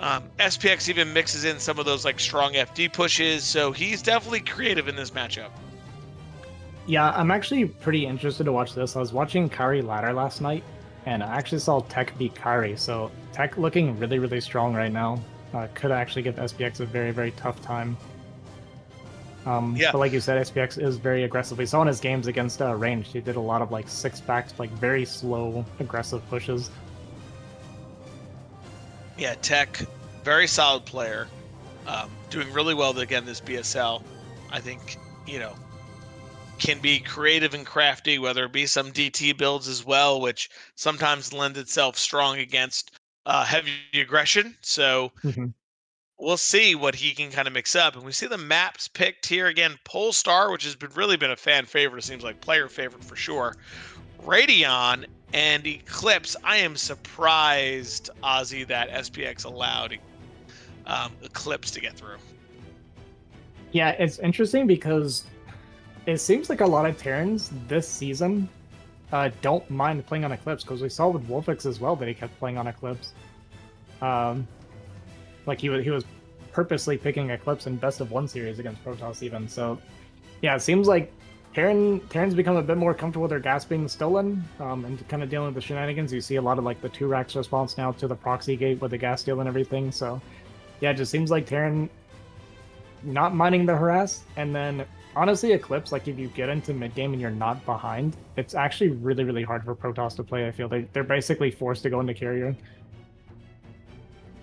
SPX even mixes in some of those like strong FD pushes, so he's definitely creative in this matchup. Yeah, I'm actually pretty interested to watch this. I was watching Kari ladder last night, and I actually saw Tech beat Kari. So Tech looking really, really strong right now. Could actually give SPX a very, very tough time. Yeah, But like you said, SPX is very aggressive. We saw in his games against ranged, he did a lot of like six backs, like very slow, aggressive pushes. yeah, Tech, very solid player, doing really well again this BSL. I think, can be creative and crafty, whether it be some DT builds as well, which sometimes lend itself strong against heavy aggression. So Mhm. we'll see what he can kind of mix up. And we see the maps picked here again. Polestar, which has really been a fan favorite, it seems like player favorite for sure. Radeon and Eclipse. I am surprised, Ozzy, that SPX allowed Eclipse to get through. Yeah, it's interesting because it seems like a lot of Terrans this season don't mind playing on Eclipse because we saw with Wolfix as well that he kept playing on Eclipse. Um, like he was purposely picking Eclipse in best of one series against Protoss even. So yeah, it seems like Terran's become a bit more comfortable with their gas being stolen and kind of dealing with the shenanigans. You see a lot of like the 2 racks response now to the proxy gate with the gas steal and everything. So yeah, it just seems like Terran not minding the harass, and then honestly Eclipse, like if you get into mid game and you're not behind, it's actually really, really hard for Protoss to play. I feel they're basically forced to go into carrier.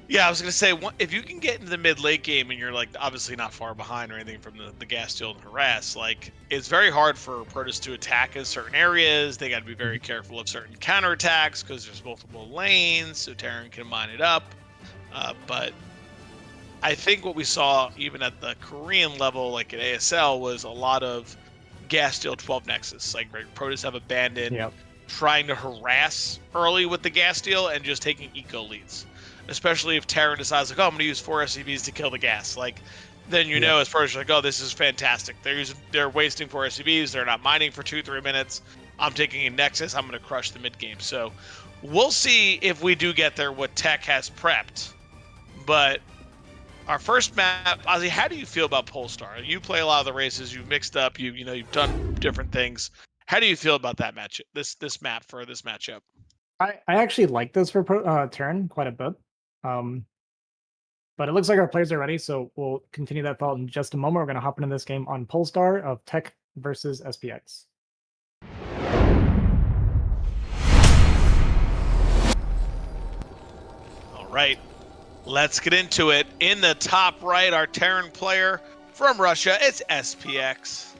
Yeah, I was going to say, if you can get into the mid-late game and you're like obviously not far behind or anything from the gas steal and harass, like it's very hard for Protoss to attack in certain areas. They got to be very careful of certain counterattacks because there's multiple lanes, so Terran can mine it up. But I think what we saw even at the Korean level, like at ASL, was a lot of gas steal 12 Nexus. Like Protoss have abandoned Yep. trying to harass early with the gas steal and just taking eco leads. Especially if Terran decides like, oh, I'm gonna use 4 SCVs to kill the gas. Like, then you know Yep. as Protoss like, oh, this is fantastic. They're wasting 4 SCVs. They're not mining for 2-3 minutes. I'm taking a Nexus. I'm gonna crush the mid game. So we'll see if we do get there what Tech has prepped. But our first map, Ozzy, how do you feel about Polestar? You play a lot of the races. You've mixed up. You've done different things. How do you feel about that match? This map for this matchup? I actually like this for Terran quite a bit. Um, but it looks like our players are ready, so we'll continue that thought in just a moment. We're going to hop into this game on Polestar of Tech versus SPX. All right, let's get into it. In the top right, our Terran player from Russia, it's SPX.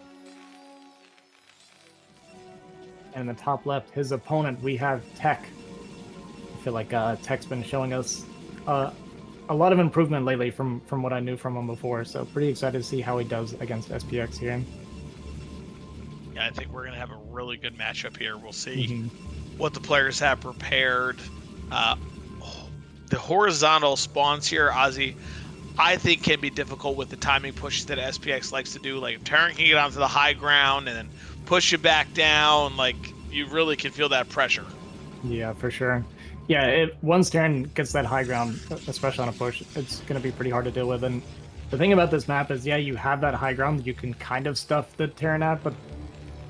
And in the top left, his opponent, we have Tech. I feel like Tech's been showing us a lot of improvement lately from what I knew from him before. So pretty excited to see how he does against SPX here. Yeah, I think we're gonna have a really good matchup here. We'll see what the players have prepared. The horizontal spawns here, Ozzy, I think can be difficult with the timing pushes that SPX likes to do. Like if Terran can get onto the high ground and then push you back down, like you really can feel that pressure. Yeah, for sure. Yeah, once Terran gets that high ground, especially on a push, it's going to be pretty hard to deal with. And the thing about this map is, yeah, you have that high ground, you can kind of stuff the Terran at, but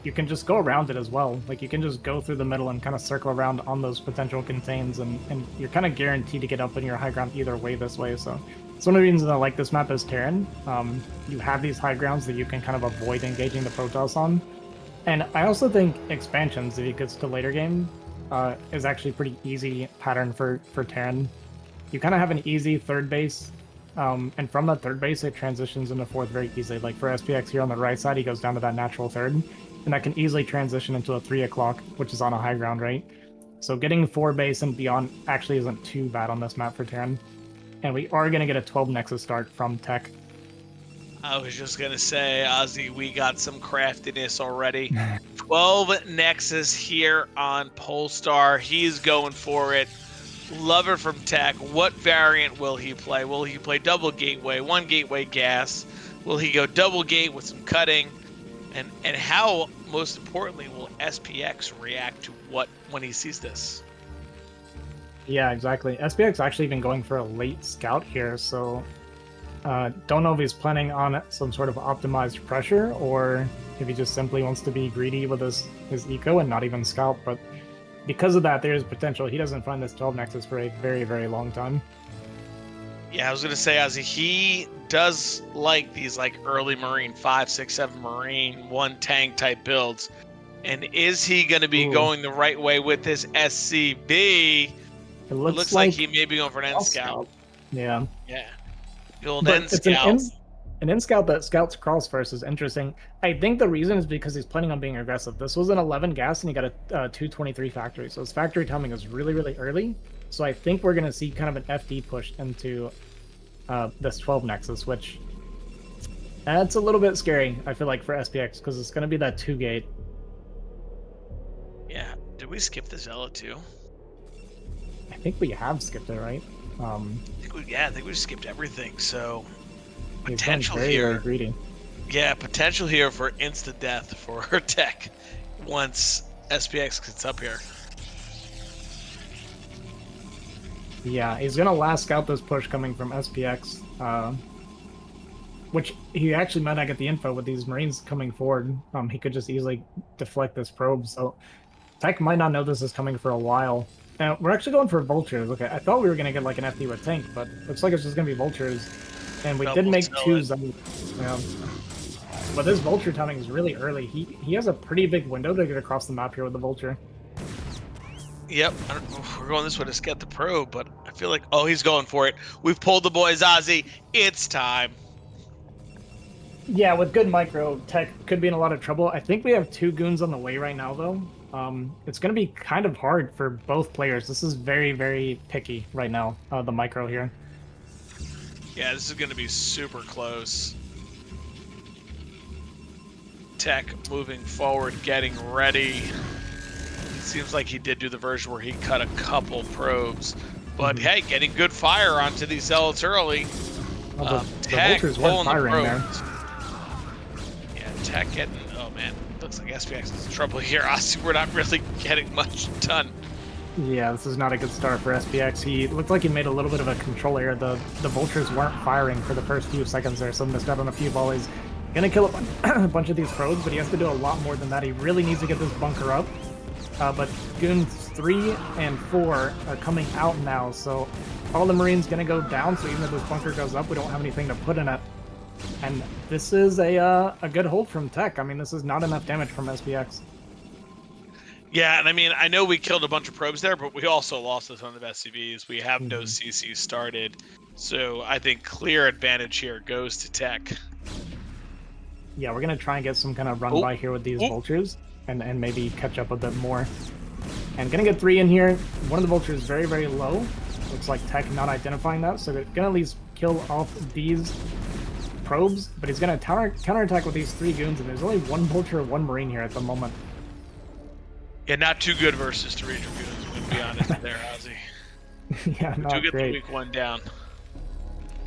you can just go around it as well. Like you can just go through the middle and kind of circle around on those potential contains, and you're kind of guaranteed to get up in your high ground either way this way. So it's one of the reasons I like this map as Terran. You have these high grounds that you can kind of avoid engaging the Protoss on. And I also think expansions, if it gets to later game, is actually pretty easy pattern for Terran. You kind of have an easy third base, and from that third base, it transitions into fourth very easily. Like for SPX here on the right side, he goes down to that natural third, and that can easily transition into a 3 o'clock, which is on a high ground, right? So getting 4 base and beyond actually isn't too bad on this map for Terran. And we are going to get a 12 Nexus start from Tech. I was just gonna say, Ozzy, we got some craftiness already. 12 Nexus here on Polestar. He's going for it. Love it from Tech. What variant will he play? Will he play double gateway, one gateway gas? Will he go double gate with some cutting? And how, most importantly, will SPX react to what when he sees this? Yeah, exactly. SPX actually even going for a late scout here, so don't know if he's planning on some sort of optimized pressure or if he just simply wants to be greedy with his eco and not even scout. But because of that, there is potential. He doesn't find this 12 Nexus for a very, very long time. Yeah, I was gonna say, Ozzy, he does like these like early Marine 5, 6, 7 Marine, 1 tank type builds. And is he gonna be going the right way with this SCB? It It looks looks like like he may be going for an N scout. Yeah. Yeah. The old But N it's scout. an in scout that scouts cross first is interesting. I think the reason is because he's planning on being aggressive. This was an 11 gas and he got a 223 factory, so his factory timing is really, really early. So I think we're going to see kind of an FD push into this 12 Nexus, which that's a little bit scary, I feel like, for SPX, because it's going to be that 2 gate. Yeah. Did we skip the Zealot too? I think we have skipped it, right? I think we skipped everything. So He's going potential very, here. very greedy. Yeah, potential here for instant death for her tech once SPX gets up here. Yeah, he's gonna last scout this push coming from SPX, which he actually might not get the info with these Marines coming forward. He could just easily deflect this probe, so Tech might not know this is coming for a while. Now, we're actually going for Vultures. Okay, I thought we were gonna get like an FD with Tank, but looks like it's just gonna be Vultures. And we did make two Zealots. But this Vulture timing is really early. He has a pretty big window to get across the map here with the Vulture. Yep, we're going this way to scout the probe, but I feel like, oh, he's going for it. We've pulled the boys, Ozzy. It's time. Yeah, with good micro, Tech could be in a lot of trouble. I think we have 2 goons on the way right now, though. It's going to be kind of hard for both players. This is very, very picky right now, the micro here. Yeah, this is going to be super close. Tech moving forward, getting ready. It seems like he did do the version where he cut a couple probes. But hey, getting good fire onto these Zealots early. Well, the Tech Vultures weren't pulling the firing there. probes. Yeah, Tech getting, oh man, looks like SPX is in trouble here. Ozzy, we're not really getting much done. Yeah, this is not a good start for SPX. He looked like he made a little bit of a control error. The Vultures weren't firing for the first few seconds there, so missed out on a few volleys. Gonna kill a bunch of these probes, but he has to do a lot more than that. He really needs to get this bunker up. But Goons 3 and 4 are coming out now, so all the Marines gonna go down, so even if this bunker goes up, we don't have anything to put in it. And this is a good hold from Tech. I mean, this is not enough damage from SPX. Yeah, and I mean, I know we killed a bunch of probes there, but we also lost a ton of SCVs. We have no CC started, so I think clear advantage here goes to Tech. Yeah, we're gonna try and get some kind of run by here with these Vultures, and maybe catch up a bit more. And gonna get 3 in here. One of the Vultures very, very low. Looks like Tech not identifying that, so they're gonna at least kill off these probes, but he's gonna counterattack with these 3 goons, and there's only 1 Vulture, 1 Marine here at the moment. Yeah, not too good versus 3 Dragoons, to be honest there, Ozzy. Yeah, not get great. the weak one down.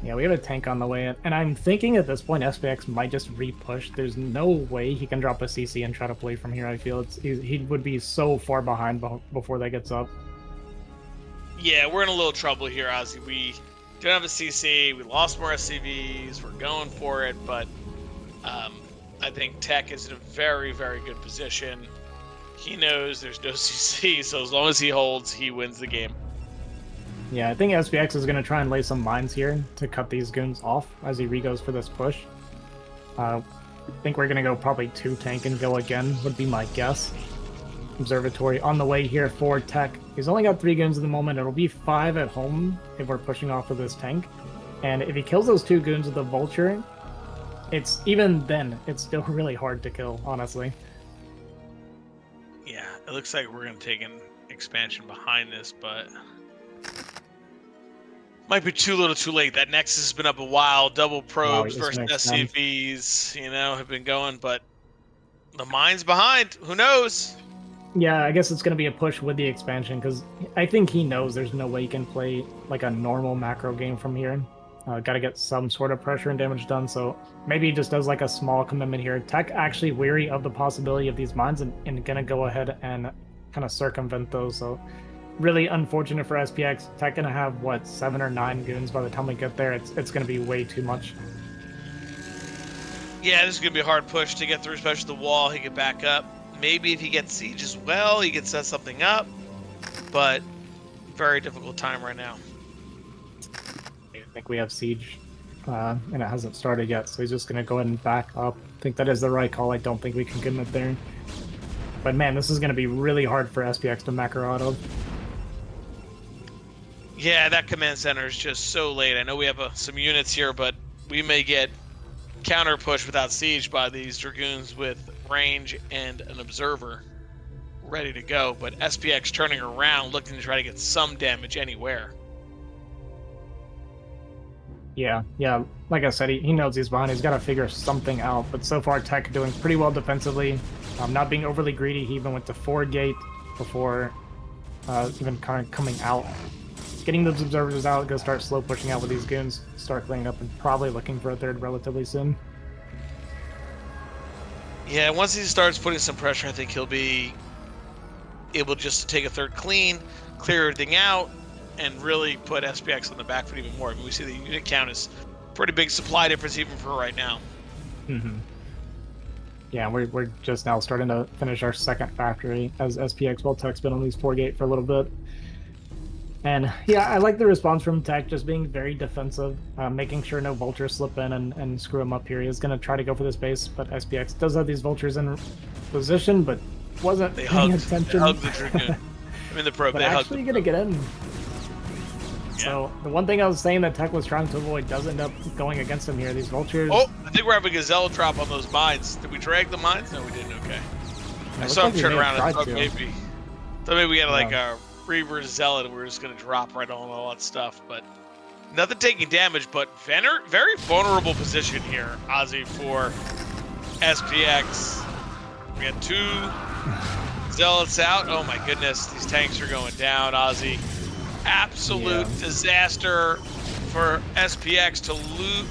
Yeah, we have a tank on the way in, and I'm thinking at this point SPX might just re-push. There's no way he can drop a CC and try to play from here. I feel he would be so far behind before that gets up. Yeah, we're in a little trouble here, Ozzy. We don't have a CC. We lost more SCVs. We're going for it, but I think Tech is in a very, very good position. He knows there's no CC, so as long as he holds, he wins the game. Yeah, I think SPX is going to try and lay some mines here to cut these goons off as he re-goes for this push. I think we're going to go probably 2 tank and go again, would be my guess. Observatory on the way here for Tech. He's only got 3 goons at the moment. It'll be 5 at home if we're pushing off of this tank. And if he kills those 2 goons with the Vulture, it's even then, it's still really hard to kill, honestly. Yeah, it looks like we're going to take an expansion behind this, but might be too little too late. That Nexus has been up a while. Double probes versus SCVs, have been going, but the mine's behind. Who knows? Yeah, I guess it's going to be a push with the expansion, because I think he knows there's no way he can play like a normal macro game from here. Got to get some sort of pressure and damage done, so maybe he just does like a small commitment here. Tech actually weary of the possibility of these mines and going to go ahead and kind of circumvent those, so really unfortunate for SPX. Tech gonna have what 7 or 9 goons by the time we get there. It's gonna be way too much. Yeah, this is gonna be a hard push to get through, especially the wall. He could back up. Maybe if he gets siege as well, he could set something up. But very difficult time right now. I think we have siege, and it hasn't started yet, so he's just gonna go ahead and back up. I think that is the right call. I don't think we can commit there. But man, this is gonna be really hard for SPX to macro out of. Yeah, that command center is just so late. I know we have some units here, but we may get counter push without siege by these dragoons with range and an observer ready to go. But SPX turning around, looking to try to get some damage anywhere. Yeah. Like I said, he knows he's behind. He's got to figure something out. But so far, Tech doing pretty well defensively. Not being overly greedy. He even went to 4 gate before even kind of coming out. Getting those observers out, go start slow pushing out with these goons, start cleaning up, and probably looking for a third relatively soon. Yeah, once he starts putting some pressure, I think he'll be able just to take a third clean, clear everything out, and really put SPX on the back foot even more. I mean, we see the unit count is pretty big supply difference even for right now. Yeah, we're just now starting to finish our second factory as SPX, while Tech's been on these 4 gate for a little bit. And yeah, I like the response from Tech, just being very defensive, making sure no vultures slip in and screw him up here. He's going to try to go for this base, but SPX does have these vultures in position, but wasn't paying attention. They hugged the Dragoon. I mean, the probe, but they hugged actually going to get in. Yeah. So the one thing I was saying that Tech was trying to avoid does end up going against him here. These vultures. Oh, I think we're having a gazelle drop on those mines. Did we drag the mines? No, we didn't. Okay. I saw him turn around and thought maybe we had like a Reaver Zealot and we were just going to drop right on all that stuff, but nothing taking damage, but very vulnerable position here, Ozzy, for SPX. We got 2 Zealots out. Oh my goodness, these tanks are going down, Ozzy. Absolute disaster for SPX to loot.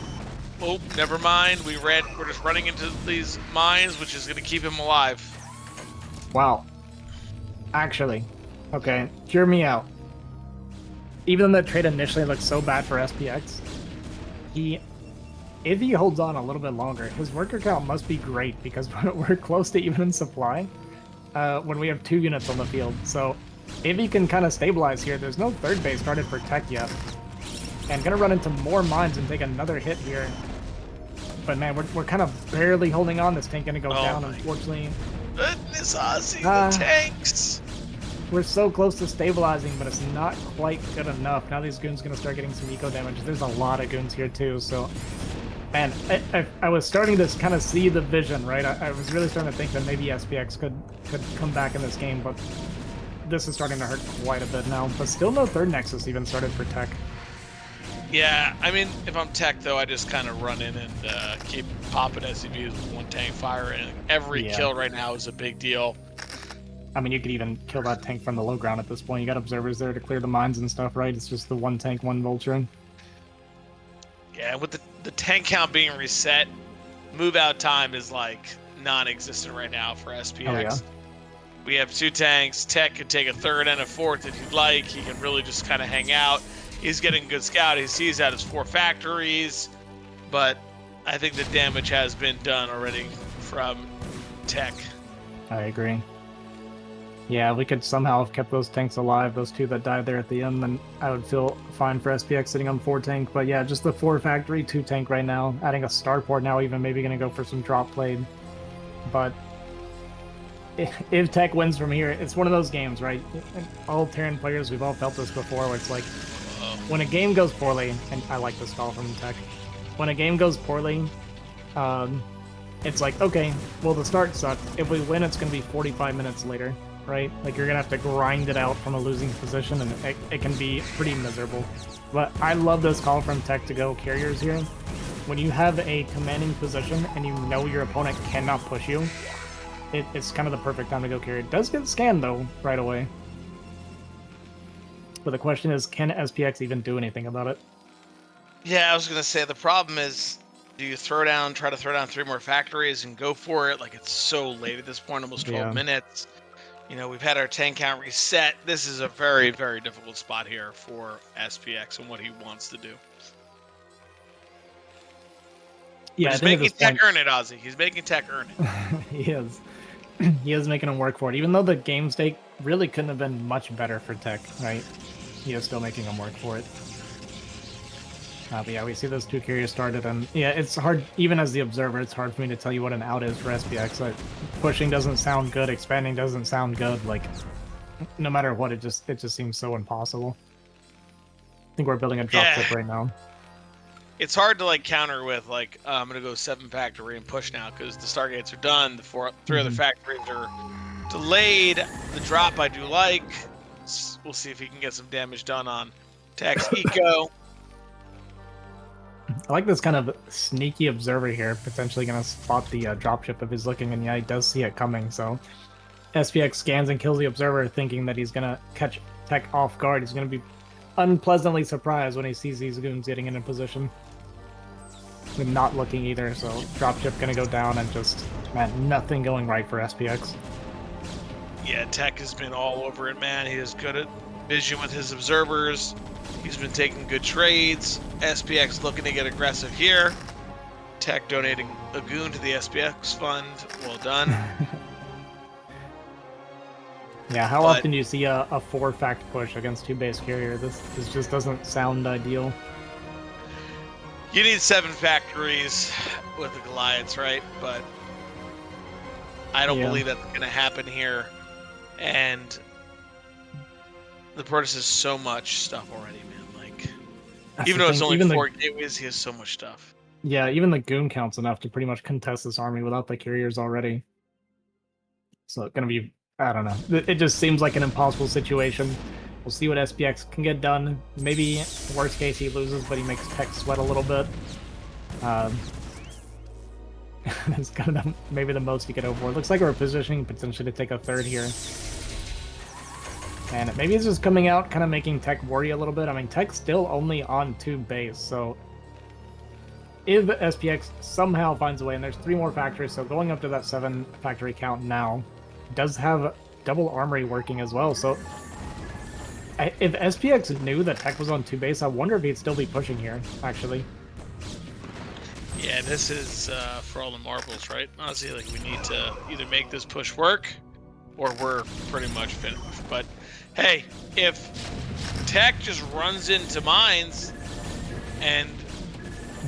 Oh, never mind. We're just running into these mines, which is going to keep him alive. Wow. Actually, okay, hear me out. Even though that trade initially looked so bad for SPX, if he holds on a little bit longer, his worker count must be great, because we're close to even in supply when we have 2 units on the field. So if he can kind of stabilize here, there's no third base started for Tech yet. And gonna run into more mines and take another hit here. But man, we're kind of barely holding on. This tank gonna go down, unfortunately. Goodness, Ozzy, the tanks! We're so close to stabilizing, but it's not quite good enough. Now these goons gonna start getting some eco damage. There's a lot of goons here too, so... And I was starting to kind of see the vision, right? I was really starting to think that maybe SPX could come back in this game, but this is starting to hurt quite a bit now. But still no third Nexus even started for Tech. Yeah, I mean, if I'm Tech, though, I just kind of run in and keep popping SCVs with 1 tank fire, and every kill right now is a big deal. I mean, you could even kill that tank from the low ground at this point. You got observers there to clear the mines and stuff, right? It's just the 1 tank, 1 vulture. Yeah, with the tank count being reset, move out time is like non-existent right now for SPX. Oh, yeah. We have 2 tanks. Tech could take a 3rd and a 4th if you'd like. He can really just kind of hang out. He's getting good scout. He sees out his 4 factories, but I think the damage has been done already from Tech. I agree. Yeah, we could somehow have kept those tanks alive, those 2 that died there at the end, then I would feel fine for SPX sitting on 4 tank. But yeah, just the 4 factory, 2 tank right now. Adding a starport now, even maybe going to go for some drop blade. But if Tech wins from here, it's one of those games, right? All Terran players, we've all felt this before, where it's like, when a game goes poorly, and I like this call from Tech, when a game goes poorly, it's like, okay, well, the start sucked. If we win, it's going to be 45 minutes later, right? Like, you're going to have to grind it out from a losing position, and it can be pretty miserable. But I love this call from Tech to go carriers here. When you have a commanding position and you know your opponent cannot push you, it's kind of the perfect time to go carry. It does get scanned, though, right away. But the question is, can SPX even do anything about it? Yeah, I was going to say, the problem is, do you try to throw down 3 more factories and go for it? Like, it's so late at this point, almost 12 minutes. You know, we've had our 10 count reset. This is a very, very difficult spot here for SPX and what he wants to do. Yeah, but he's making Tech earn it, Ozzy. He's making Tech earn it. He is. He is making him work for it. Even though the game state really couldn't have been much better for Tech, right? He is still making him work for it. But yeah, we see those two carriers started, and yeah, it's hard, even as the observer, it's hard for me to tell you what an out is for SPX. Like, pushing doesn't sound good, expanding doesn't sound good, like, no matter what, it just seems so impossible. I think we're building a dropship right now. It's hard to, like, counter with, like, I'm going to go 7 factory and push now, because the Stargates are done, the 3 other factories are delayed, the drop I do like. We'll see if he can get some damage done on Tech's Eco. I like this kind of sneaky observer here, potentially going to spot the dropship if he's looking, and yeah, he does see it coming, so SPX scans and kills the observer, thinking that he's going to catch Tech off guard. He's going to be unpleasantly surprised when he sees these goons getting into position. And not looking either, so dropship going to go down, and just, man, nothing going right for SPX. Yeah, Tech has been all over it, man. He is good at vision with his observers. He's been taking good trades. SPX looking to get aggressive here. Tech donating a goon to the SPX fund. Well done. Yeah, how often do you see a 4-fact push against 2 base carrier? This just doesn't sound ideal. You need 7 factories with the Goliaths, right? But I don't believe that's going to happen here. And the Protoss has so much stuff already, man. Like, that's even though it's only 4 gateways, he has so much stuff. Yeah, even the goon count's enough to pretty much contest this army without the carriers already. So it's going to be, I don't know. It just seems like an impossible situation. We'll see what SPX can get done. Maybe, worst case, he loses, but he makes Tech sweat a little bit. It's kind of maybe the most he could hope for. It looks like we're positioning potentially to take a 3rd here. And maybe it's just coming out, kind of making Tech worry a little bit. I mean, Tech's still only on 2 base, so if SPX somehow finds a way, and there's 3 more factories, so going up to that 7 factory count now does have double armory working as well. So if SPX knew that Tech was on 2 base, I wonder if he'd still be pushing here, actually. Yeah, this is for all the marbles, right? Honestly, like, we need to either make this push work, or we're pretty much finished. But hey, if Tech just runs into mines and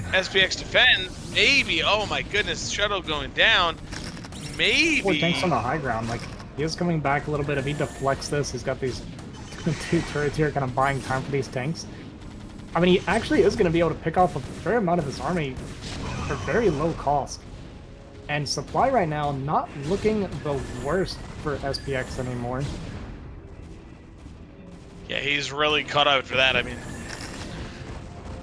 SPX defends, maybe, oh my goodness, shuttle going down, maybe. 4 tanks on the high ground, like, he is coming back a little bit. If he deflects this, he's got these 2 turrets here kind of buying time for these tanks. I mean, he actually is going to be able to pick off a fair amount of his army for very low cost. And supply right now not looking the worst for SPX anymore. Yeah, he's really caught up for that. I mean,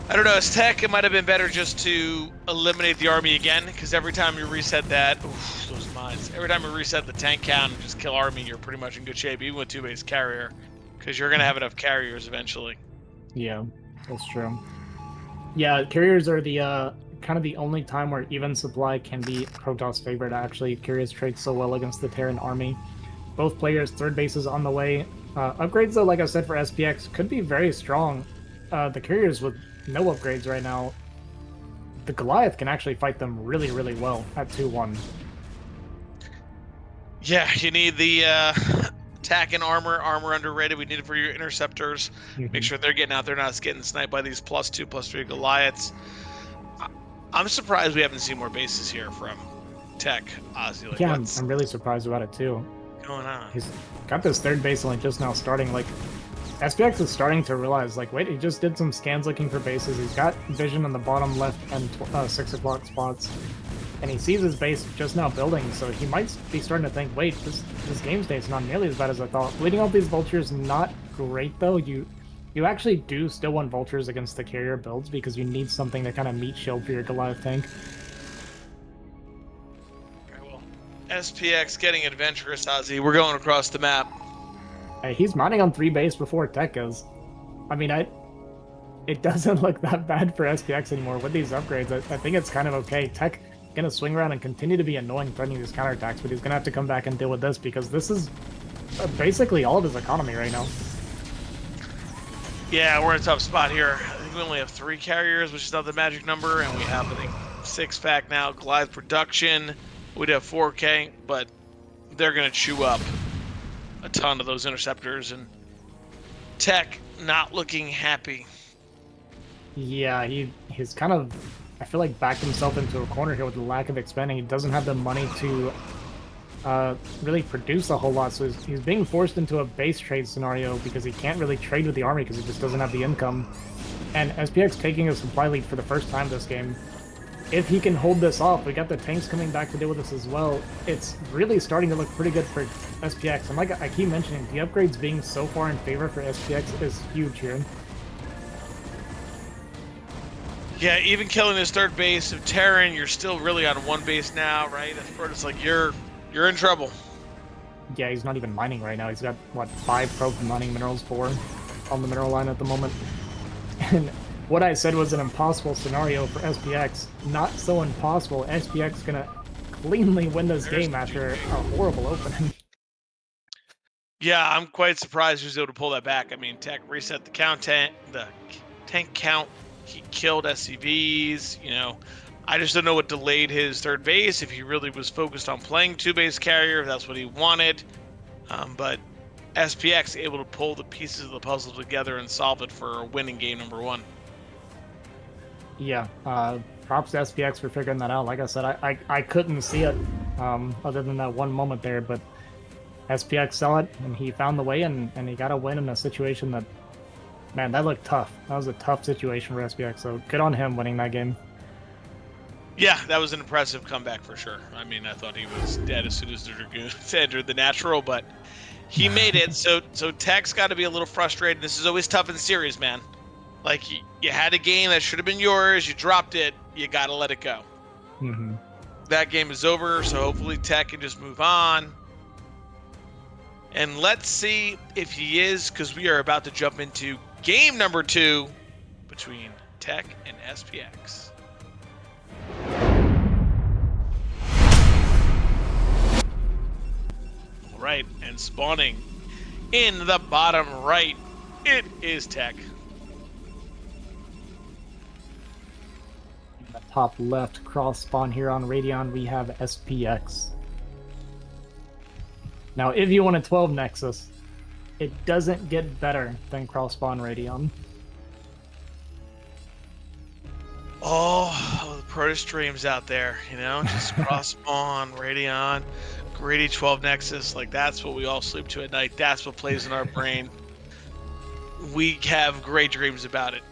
I don't know, as Tech, it might have been better just to eliminate the army again, because every time you reset that, oof, those mines, every time you reset the tank count and just kill army, you're pretty much in good shape, even with 2 base carrier, because you're going to have enough carriers eventually. Yeah, that's true. Yeah, carriers are the kind of the only time where even supply can be Protoss favorite. Actually, carriers trade so well against the Terran army. Both players, 3rd base is on the way. Upgrades, though, like I said, for SPX could be very strong. The carriers with no upgrades right now, the Goliath can actually fight them really, really well at 2-1. Yeah, you need the attack and armor. Armor underrated. We need it for your interceptors. Make sure they're getting out there, not getting sniped by these +2, +3 Goliaths. I'm surprised we haven't seen more bases here from Tech, Ozzy. Like, yeah, I'm really surprised about it too. What's going on? He's got this 3rd base only just now starting. Like, SPX is starting to realize, like, wait, he just did some scans looking for bases. He's got vision on the bottom left and 6 o'clock spots. And he sees his base just now building, so he might be starting to think, wait, this game state's not nearly as bad as I thought. Bleeding out these vultures, not great, though. You actually do still want vultures against the carrier builds, because you need something to kind of meet shield for your Goliath tank. Alright, well, SPX getting adventurous, Ozzy. We're going across the map. Hey, he's mining on 3 base before Tech is. I mean, it doesn't look that bad for SPX anymore with these upgrades. I think it's kind of okay. Tech gonna swing around and continue to be annoying threatening these counterattacks, but he's gonna have to come back and deal with this, because this is basically all of his economy right now. Yeah, we're in a tough spot here. I think we only have 3 carriers, which is not the magic number, and we have, I think, 6-pack now. Goliath production, we'd have 4K, but they're going to chew up a ton of those interceptors, and Tech not looking happy. Yeah, he's kind of, I feel like, backed himself into a corner here with the lack of expanding. He doesn't have the money to really produce a whole lot, so he's being forced into a base trade scenario because he can't really trade with the army because he just doesn't have the income. And SPX taking a supply lead for the first time this game. If he can hold this off, we got the tanks coming back to deal with this as well. It's really starting to look pretty good for SPX. And like I keep mentioning, the upgrades being so far in favor for SPX is huge here. Yeah, even killing his 3rd base of Terran, you're still really on 1 base now, right? It's like you're in trouble. Yeah, he's not even mining right now. He's got, what, 5 probed mining minerals, 4 on the mineral line at the moment. And what I said was an impossible scenario for SPX. Not so impossible. SPX gonna cleanly win this game after a horrible opening. Yeah, I'm quite surprised he was able to pull that back. I mean, Tech reset the tank count. He killed SCVs, you know. I just don't know what delayed his 3rd base, if he really was focused on playing 2-base carrier, if that's what he wanted. But SPX able to pull the pieces of the puzzle together and solve it for a winning game number 1. Yeah, props to SPX for figuring that out. Like I said, I couldn't see it other than that one moment there, but SPX saw it, and he found the way, and he got a win in a situation that, man, that looked tough. That was a tough situation for SPX, so good on him winning that game. Yeah, that was an impressive comeback for sure. I mean, I thought he was dead as soon as the Dragoons entered the natural, but he made it. So Tech's got to be a little frustrated. This is always tough in series, man. Like, you had a game that should have been yours. You dropped it. You got to let it go. Mm-hmm. That game is over, so hopefully Tech can just move on. And let's see if he is, because we are about to jump into game number 2 between Tech and SPX. All right, and spawning in the bottom right, it is Tech. In the top left cross spawn here on Radeon, we have SPX. Now, if you want a 12 Nexus, it doesn't get better than cross spawn Radeon. Oh, the Proto streams out there, you know, just cross spawn, Radeon, greedy 12 Nexus. Like, that's what we all sleep to at night. That's what plays in our brain. We have great dreams about it.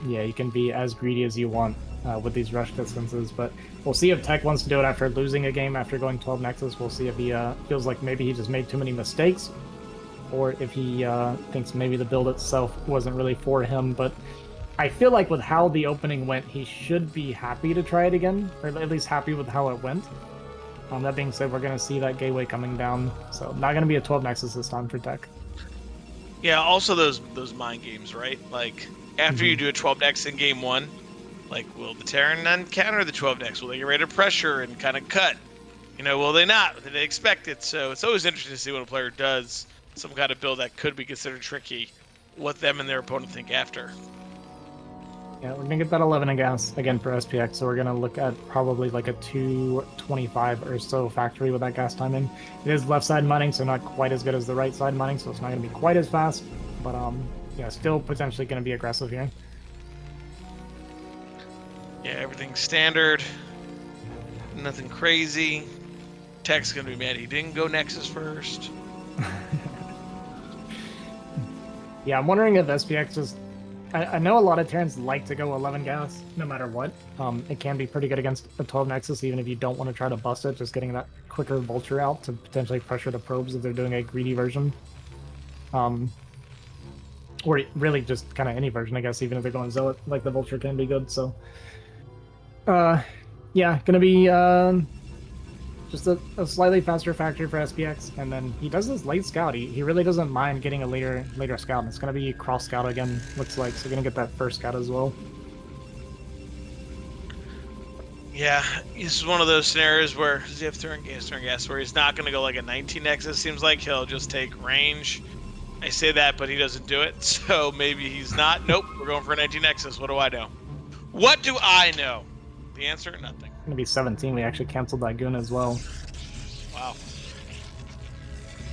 Yeah, you can be as greedy as you want with these rush distances, but we'll see if Tech wants to do it after losing a game after going 12 Nexus. We'll see if he feels like maybe he just made too many mistakes, or if he thinks maybe the build itself wasn't really for him. But I feel like with how the opening went, he should be happy to try it again, or at least happy with how it went. That being said, we're going to see that gateway coming down, so not going to be a 12 Nexus this time for Tech. Yeah, also those mind games, right? Like, after you do a 12 Nex in game 1, like, will the Terran then counter the 12 Nex? Will they get ready to pressure and kind of cut? You know, will they not? Did they expect it? So it's always interesting to see when a player does some kind of build that could be considered tricky, what them and their opponent think after. Yeah, we're gonna get that 11 in gas again for SPX, so we're gonna look at probably like a 225 or so factory with that gas timing. It is left side mining, so not quite as good as the right side mining, so it's not gonna be quite as fast, but yeah, still potentially gonna be aggressive here. Yeah, everything's standard. Nothing crazy. Tech's gonna be mad he didn't go Nexus first. Yeah, I'm wondering if SPX just... I know a lot of Terrans like to go 11 gas, no matter what. It can be pretty good against a 12 Nexus, even if you don't want to try to bust it, just getting that quicker Vulture out to potentially pressure the probes if they're doing a greedy version. Or really just kind of any version, I guess, even if they're going Zealot, like the Vulture can be good, so... yeah, gonna be just a slightly faster factory for SPX, and then he does this late scout. He really doesn't mind getting a later scout, and it's gonna be cross scout again, looks like, so we're gonna get that first scout as well. Yeah, this is one of those scenarios where does he have turn gas, where he's not going to go like a 19 Nexus. Seems like he'll just take range. I say that, but he doesn't do it. So maybe he's not. Nope, we're going for a 19 Nexus. What do I know? What do I know? The answer, nothing. Gonna be 17. We actually canceled that goon as well. Wow.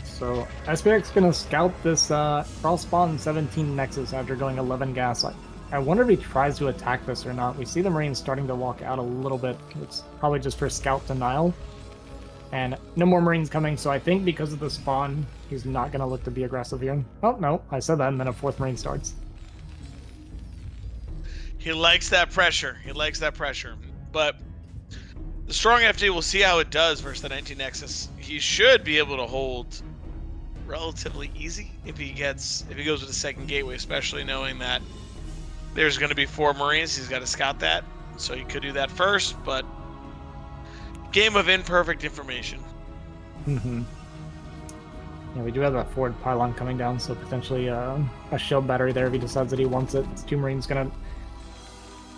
So SPX gonna scout this cross spawn 17 Nexus after going 11 gas. I wonder if he tries to attack this or not. We see the Marines starting to walk out a little bit. It's probably just for scout denial. And no more Marines coming, so I think because of the spawn, he's not gonna look to be aggressive here. Oh no, I said that, and then a 4th Marine starts. He likes that pressure. He likes that pressure. But the strong FD, we'll see how it does versus the 19 Nexus. He should be able to hold relatively easy if he goes with the second gateway, especially knowing that there's going to be 4 Marines. He's got to scout that, so he could do that first. But game of imperfect information. Mm-hmm. Yeah, we do have that forward pylon coming down, so potentially a shield battery there if he decides that he wants it. It's 2 Marines gonna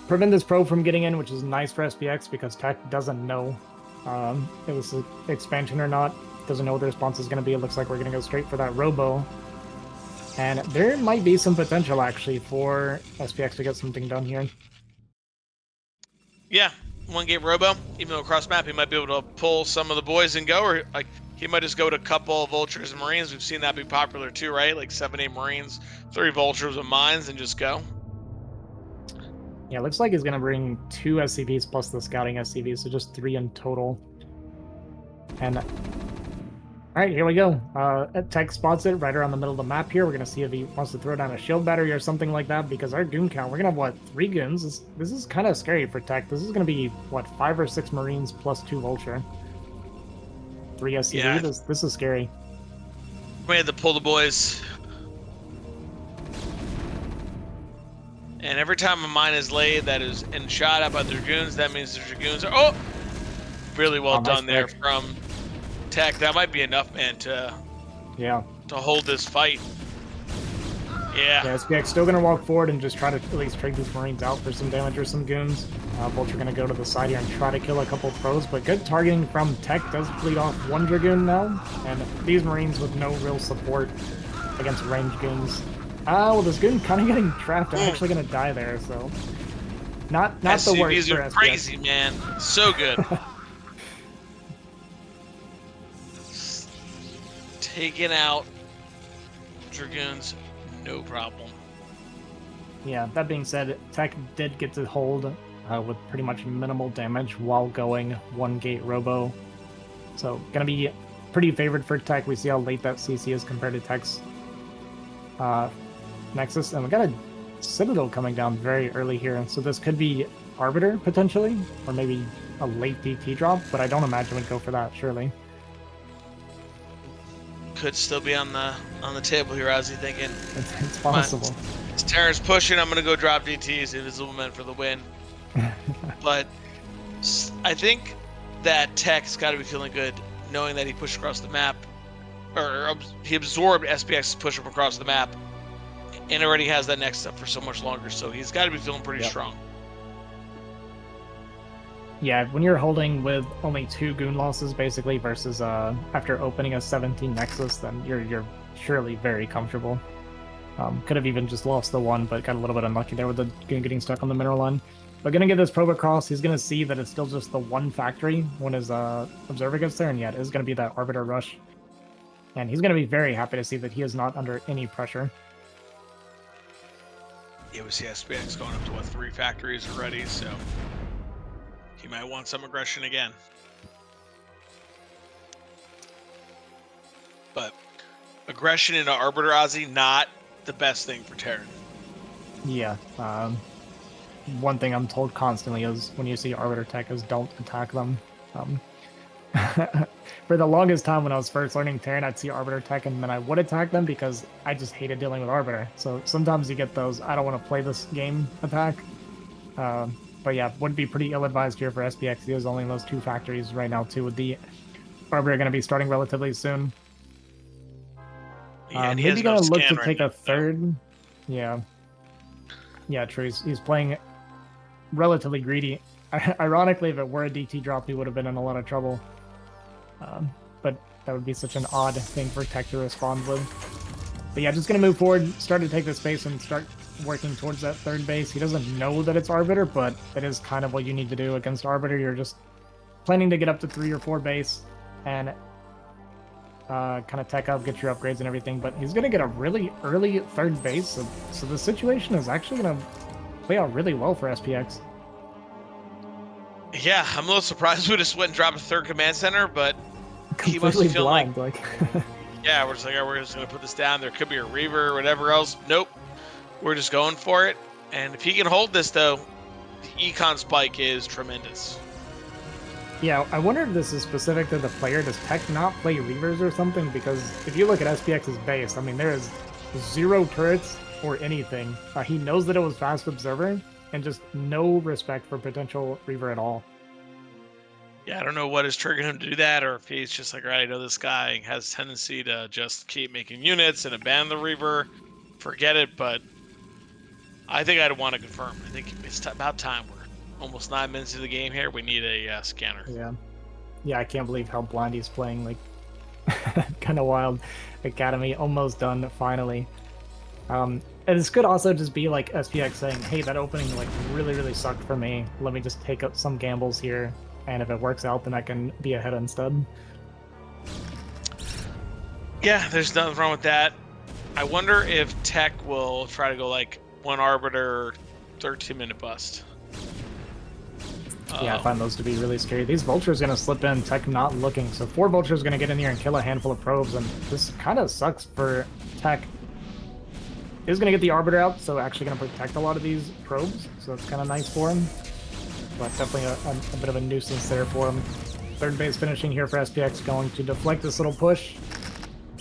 prevent this probe from getting in, which is nice for SPX because Tech doesn't know it was an expansion or not. Doesn't know what the response is going to be. It looks like we're going to go straight for that Robo. And there might be some potential, actually, for SPX to get something done here. Yeah, 1 gate Robo. Even though across map, he might be able to pull some of the boys and go, or like he might just go to a couple of Vultures and Marines. We've seen that be popular too, right? Like 7, 8 Marines, 3 Vultures and Mines, and just go. Yeah, looks like he's going to bring 2 SCVs plus the scouting SCVs, so just 3 in total. And all right, here we go. Tech spots it right around the middle of the map here. We're going to see if he wants to throw down a shield battery or something like that, because our goon count, we're going to have, what, 3 goons? This is kind of scary for Tech. This is going to be, what, 5 or 6 Marines plus 2 Vulture. 3 SCV? Yeah. This is scary. We had to pull the boys. And every time a mine is laid that is and shot at by the Dragoons, that means the Dragoons are... Oh! Really well done there from Tech. That might be enough, man, to hold this fight. Yeah. Yeah, SPX still going to walk forward and just try to at least trade these Marines out for some damage or some goons. Vulture going to go to the side here and try to kill a couple pros, but good targeting from Tech does bleed off 1 Dragoon now, and these Marines with no real support against ranged goons. Well, this goon kind of getting trapped and actually going to die there, so not the worst for SPX. Crazy, man. So good. Taking out Dragoons, no problem. Yeah, that being said, Tech did get to hold with pretty much minimal damage while going 1 gate Robo. So, gonna be pretty favored for Tech. We see how late that CC is compared to Tech's Nexus. And we got a Citadel coming down very early here. So this could be Arbiter, potentially, or maybe a late DT drop, but I don't imagine we'd go for that, surely. Could still be on the table here, Razz, thinking. It's possible. It's Terrence pushing. I'm gonna go drop DTs. Invisible Men for the win. But I think that Tech's got to be feeling good, knowing that he pushed across the map, or he absorbed SPX's push up across the map, and already has that next step for so much longer. So he's got to be feeling pretty strong. Yeah, when you're holding with only 2 goon losses, basically, versus after opening a 17 Nexus, then you're surely very comfortable. Could have even just lost the 1, but got a little bit unlucky there with the goon getting stuck on the mineral line. But gonna get this probe across. He's gonna see that it's still just the 1 factory when his observer gets there, and yeah, it is gonna be that Arbiter rush. And he's gonna be very happy to see that he is not under any pressure. Yeah, we see SPX going up to 3 factories already, so he might want some aggression again. But aggression into Arbiter Ozzy, not the best thing for Terran. Yeah. One thing I'm told constantly is when you see Arbiter Tech is don't attack them. For the longest time when I was first learning Terran, I'd see Arbiter Tech and then I would attack them because I just hated dealing with Arbiter. So sometimes you get those, I don't want to play this game attack. But yeah, would be pretty ill-advised here for SPX. He has only those 2 factories right now, too, with the Arbiter going to be starting relatively soon. Yeah, and maybe going to look to right take now, a third. Yeah. Yeah, true. He's playing relatively greedy. Ironically, if it were a DT drop, he would have been in a lot of trouble. But that would be such an odd thing for Tech to respond with. But yeah, just going to move forward, start to take the space and start working towards that third base. He doesn't know that it's Arbiter, but that is kind of what you need to do against Arbiter. You're just planning to get up to 3 or 4 base and kind of tech up, get your upgrades and everything. But he's going to get a really early third base, so the situation is actually going to play out really well for SPX. Yeah, I'm a little surprised we just went and dropped a third command center, but he must Completely feel blind, like yeah, we're just like, oh, we're just gonna put this down. There could be a Reaver or whatever else. Nope, we're just going for it. And if he can hold this, though, the econ spike is tremendous. Yeah, I wonder if this is specific to the player. Does Tech not play Reavers or something? Because if you look at SPX's base, I mean, there is 0 turrets or anything. He knows that it was Fast Observer, and just no respect for potential Reaver at all. Yeah, I don't know what is triggering him to do that, or if he's just like, all right, I know this guy has a tendency to just keep making units and abandon the Reaver, forget it, but I think I'd want to confirm. I think it's about time. We're almost 9 minutes into the game here. We need a scanner. Yeah, I can't believe how blind he's playing. Like, kind of wild. Academy almost done, finally. And this could also just be like SPX saying, hey, that opening like really sucked for me. Let me just take up some gambles here. And if it works out, then I can be ahead instead. Yeah, there's nothing wrong with that. I wonder if Tech will try to go like 1 Arbiter, 13-minute bust. Yeah, I find those to be really scary. These Vultures going to slip in, Tech not looking. So 4 Vultures going to get in here and kill a handful of probes. And this kind of sucks for Tech. Is going to get the Arbiter out, so actually going to protect a lot of these probes. So it's kind of nice for him. But definitely a bit of a nuisance there for him. Third base finishing here for SPX, going to deflect this little push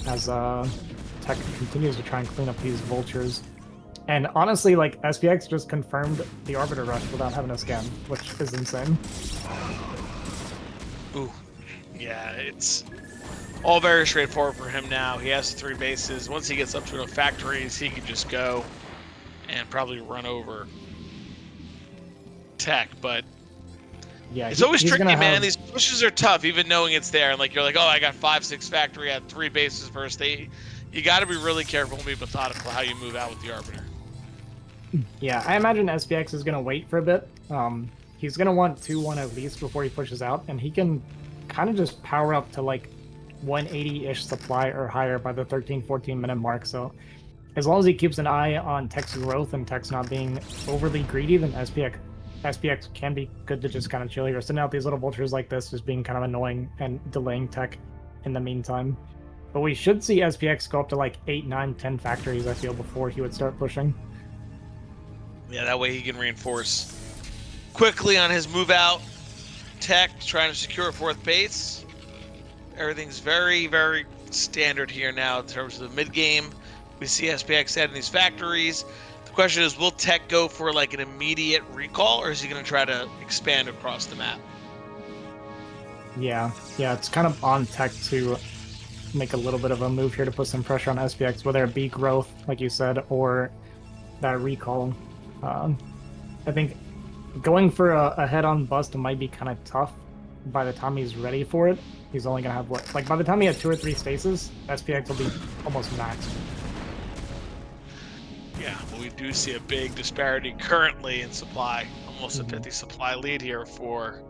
as Tech continues to try and clean up these Vultures. And honestly, like, SPX just confirmed the Arbiter rush without having a scan, which is insane. Ooh, yeah, it's all very straightforward for him now. He has 3 bases. Once he gets up to enough factories, he can just go and probably run over Tech, but yeah, it's always tricky, man. These pushes are tough, even knowing it's there. And like you're like, oh, I got 5-6 factory, I had 3 bases first. You got to be really careful and be methodical how you move out with the Arbiter. Yeah, I imagine SPX is going to wait for a bit. He's going to want 2-1 at least before he pushes out, and he can kind of just power up to like 180-ish supply or higher by the 13-14 minute mark. So as long as he keeps an eye on Tech's growth and Tech's not being overly greedy, then SPX can be good to just kind of chill here. Sending out these little Vultures like this, just being kind of annoying and delaying Tech in the meantime. But we should see SPX go up to like 8, 9, 10 factories, I feel, before he would start pushing. Yeah, that way he can reinforce quickly on his move out. Tech trying to secure a 4th base. Everything's very standard here now in terms of the mid game. We see SPX adding these factories. The question is, will Tech go for like an immediate recall, or is he going to try to expand across the map? Yeah, it's kind of on Tech to make a little bit of a move here to put some pressure on SPX, whether it be growth, like you said, or that recall. I think going for a head-on bust might be kind of tough by the time he's ready for it. He's only going to have, what, like by the time he has 2 or 3 stasis, SPX will be almost maxed. Yeah, well, we do see a big disparity currently in supply. Almost a 50 supply lead here for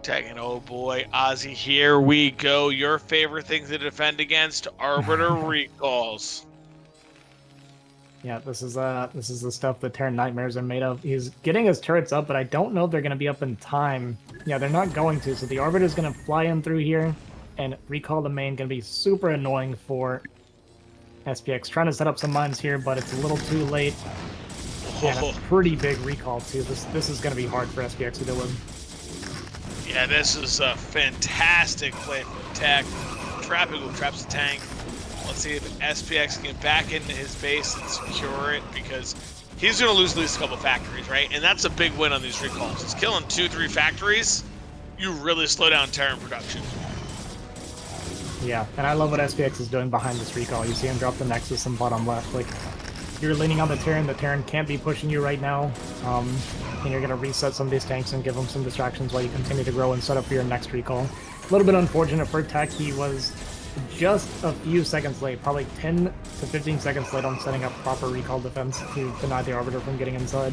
Tech. And oh boy, Ozzy, here we go. Your favorite thing to defend against, Arbiter recalls. Yeah, this is the stuff that Terran Nightmares are made of. He's getting his turrets up, but I don't know if they're going to be up in time. Yeah, they're not going to, so the Arbiter's going to fly in through here, and recall the main going to be super annoying for SPX. Trying to set up some mines here, but it's a little too late. And a pretty big recall, too. This is going to be hard for SPX to deal with. Yeah, this is a fantastic play from Tech. Trapping with traps the tank. Let's see if SPX can get back into his base and secure it, because he's going to lose at least a couple factories, right? And that's a big win on these recalls. He's killing 2-3 factories. You really slow down Terran production. Yeah, and I love what SPX is doing behind this recall. You see him drop the Nexus in bottom left. Like, you're leaning on the Terran can't be pushing you right now. And you're going to reset some of these tanks and give them some distractions while you continue to grow and set up for your next recall. A little bit unfortunate for Tech. He was just a few seconds late, probably 10 to 15 seconds late on setting up proper recall defense to deny the Arbiter from getting inside.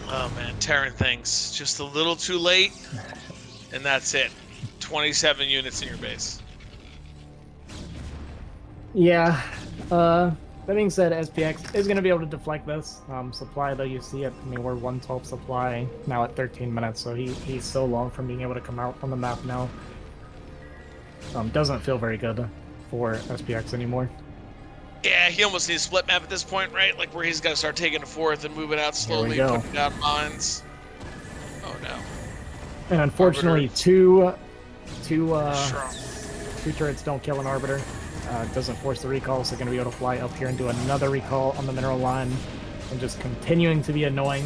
Oh man, Terran thinks just a little too late, and that's it. 27 units in your base. Yeah. That being said, SPX is going to be able to deflect this. Supply, though, you see it. I mean, we're 112 supply now at 13 minutes, so he's so long from being able to come out on the map now. Doesn't feel very good for SPX anymore. Yeah, he almost needs split map at this point, right? Like where he's got to start taking a fourth and moving out slowly, putting down mines. Oh no! And unfortunately, two turrets don't kill an Arbiter. Doesn't force the recall, so they're going to be able to fly up here and do another recall on the mineral line, and just continuing to be annoying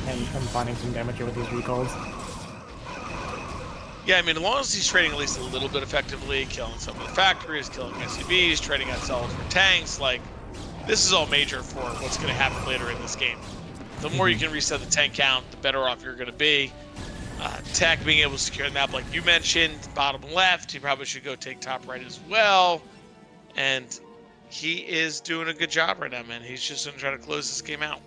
and finding some damage here with these recalls. Yeah, I mean, as long as he's trading at least a little bit effectively, killing some of the factories, killing SCVs, trading out cells for tanks, like, this is all major for what's going to happen later in this game. The more you can reset the tank count, the better off you're going to be. Tech being able to secure the map, like you mentioned, bottom left, he probably should go take top right as well. And he is doing a good job right now, man. He's just going to try to close this game out.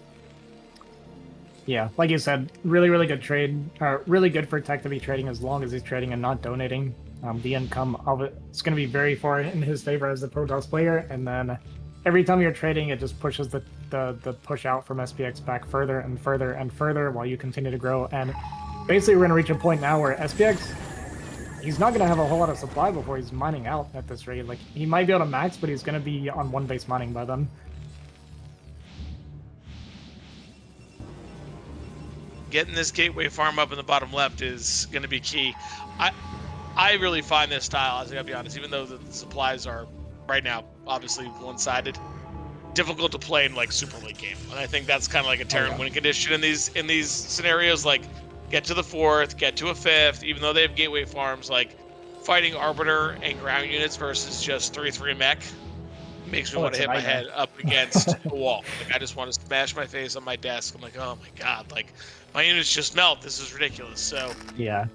Yeah, like you said, really, really good trade. Really good for Tech to be trading as long as he's trading and not donating. The income of it is going to be very far in his favor as a Protoss player, and then every time you're trading, it just pushes the push out from SPX back further and further and further while you continue to grow. And basically, we're going to reach a point now where SPX, he's not going to have a whole lot of supply before he's mining out at this rate. Like, he might be able to max, but he's going to be on one base mining by then. Getting this gateway farm up in the bottom left is going to be key. I really find this style, as I gotta be honest, even though the supplies are right now obviously one-sided, difficult to play in like super late game. And I think that's kind of like a Terran win condition in these scenarios. Like, get to the fourth, get to a fifth, even though they have gateway farms. Like, fighting Arbiter and ground units versus just 3-3 mech makes me want to hit my head up against a wall. Like, I just want to smash my face on my desk. I'm like, oh my god, like, my units just melt. This is ridiculous. So yeah.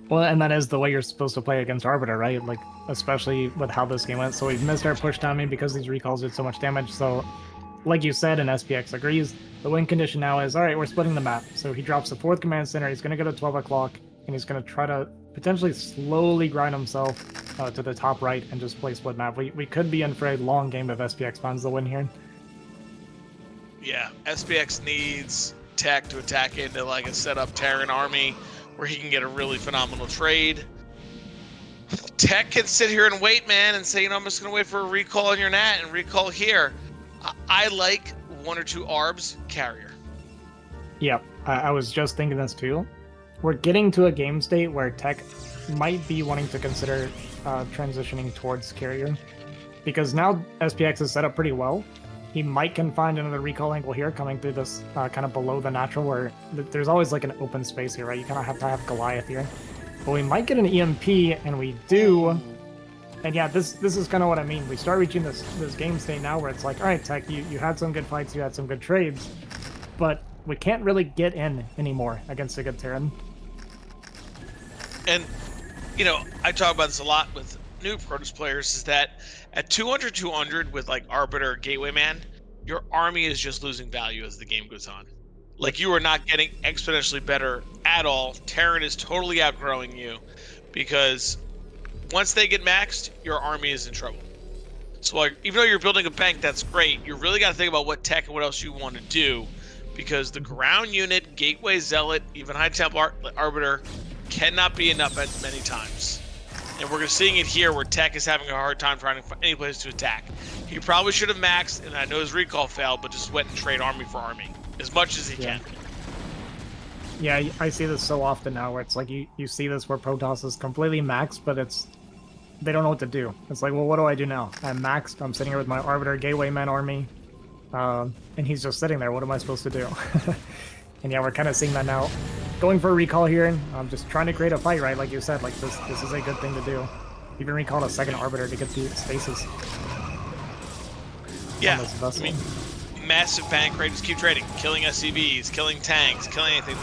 Well, and that is the way you're supposed to play against Arbiter, right? Like, especially with how this game went. So we've missed our push timing because these recalls did so much damage. So, like you said, and SPX agrees, the win condition now is, all right, we're splitting the map. So he drops the 4th command center. He's going to go to 12 o'clock, and he's going to try to potentially slowly grind himself to the top right and just play split map. We could be in for a long game if SPX finds the win here. Yeah, SPX needs Tech to attack into like a setup Terran army where he can get a really phenomenal trade. Tech can sit here and wait, man, and say, you know, I'm just going to wait for a recall on your nat and recall here. I like 1 or 2 ARBs carrier. Yep, I was just thinking this too. We're getting to a game state where Tech might be wanting to consider transitioning towards carrier, because now SPX is set up pretty well. He might can find another recall angle here coming through this kind of below the natural, where there's always like an open space here, right? You kind of have to have Goliath here. But we might get an EMP, and we do. And yeah, this is kind of what I mean. We start reaching this game state now where it's like, all right, Tech, you had some good fights, you had some good trades, but we can't really get in anymore against a good Terran. And, you know, I talk about this a lot with new Protoss players, is that at 200 with like Arbiter Gateway Man, your army is just losing value as the game goes on. Like, you are not getting exponentially better at all. Terran is totally outgrowing you, because once they get maxed, your army is in trouble. So like, even though you're building a bank, that's great. You really got to think about what tech and what else you want to do, because the ground unit, Gateway Zealot, even High Temp Arbiter cannot be enough at many times. And we're seeing it here where Tech is having a hard time finding any place to attack. He probably should have maxed, and I know his recall failed, but just went and trade army for army as much as he can. Yeah, I see this so often now where it's like you see this where Protoss is completely maxed, but they don't know what to do. It's like, well, what do I do now? I'm maxed, I'm sitting here with my Arbiter Gateway Man army, and he's just sitting there. What am I supposed to do? And yeah, we're kind of seeing that now. Going for a recall here, I'm just trying to create a fight, right? Like you said, like this is a good thing to do. Even recalled a second Arbiter to get the stasis. Yeah, on this vessel. I mean, massive bank rate, just keep trading, killing SCVs, killing tanks, killing anything.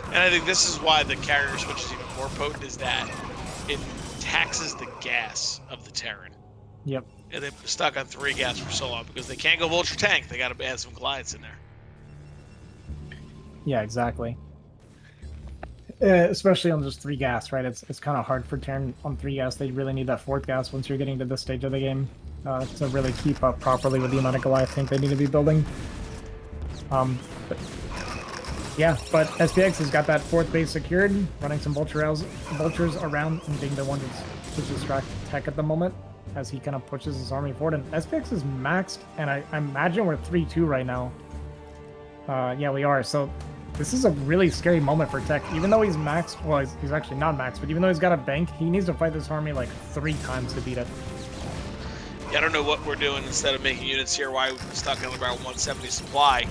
And I think this is why the carrier switch is even more potent, is that it taxes the gas of the Terran. Yep. And they've been stuck on 3 gas for so long because they can't go vulture tank. They got to add some glides in there. Yeah, exactly. Especially on just 3 gas, right? It's kind of hard for Terran on 3 gas. They really need that 4th gas once you're getting to this stage of the game to really keep up properly with the amount of Goliath tank they need to be building. But SPX has got that 4th base secured, running some vultures around and being the one to distract Tech at the moment as he kind of pushes his army forward. And SPX is maxed, and I imagine we're 3-2 right now. Yeah, we are. So this is a really scary moment for Tech. Even though he's maxed, well, he's actually not maxed, but even though he's got a bank, he needs to fight this army like 3 times to beat it. Yeah, I don't know what we're doing instead of making units here, why we've been stuck on about 170 supply.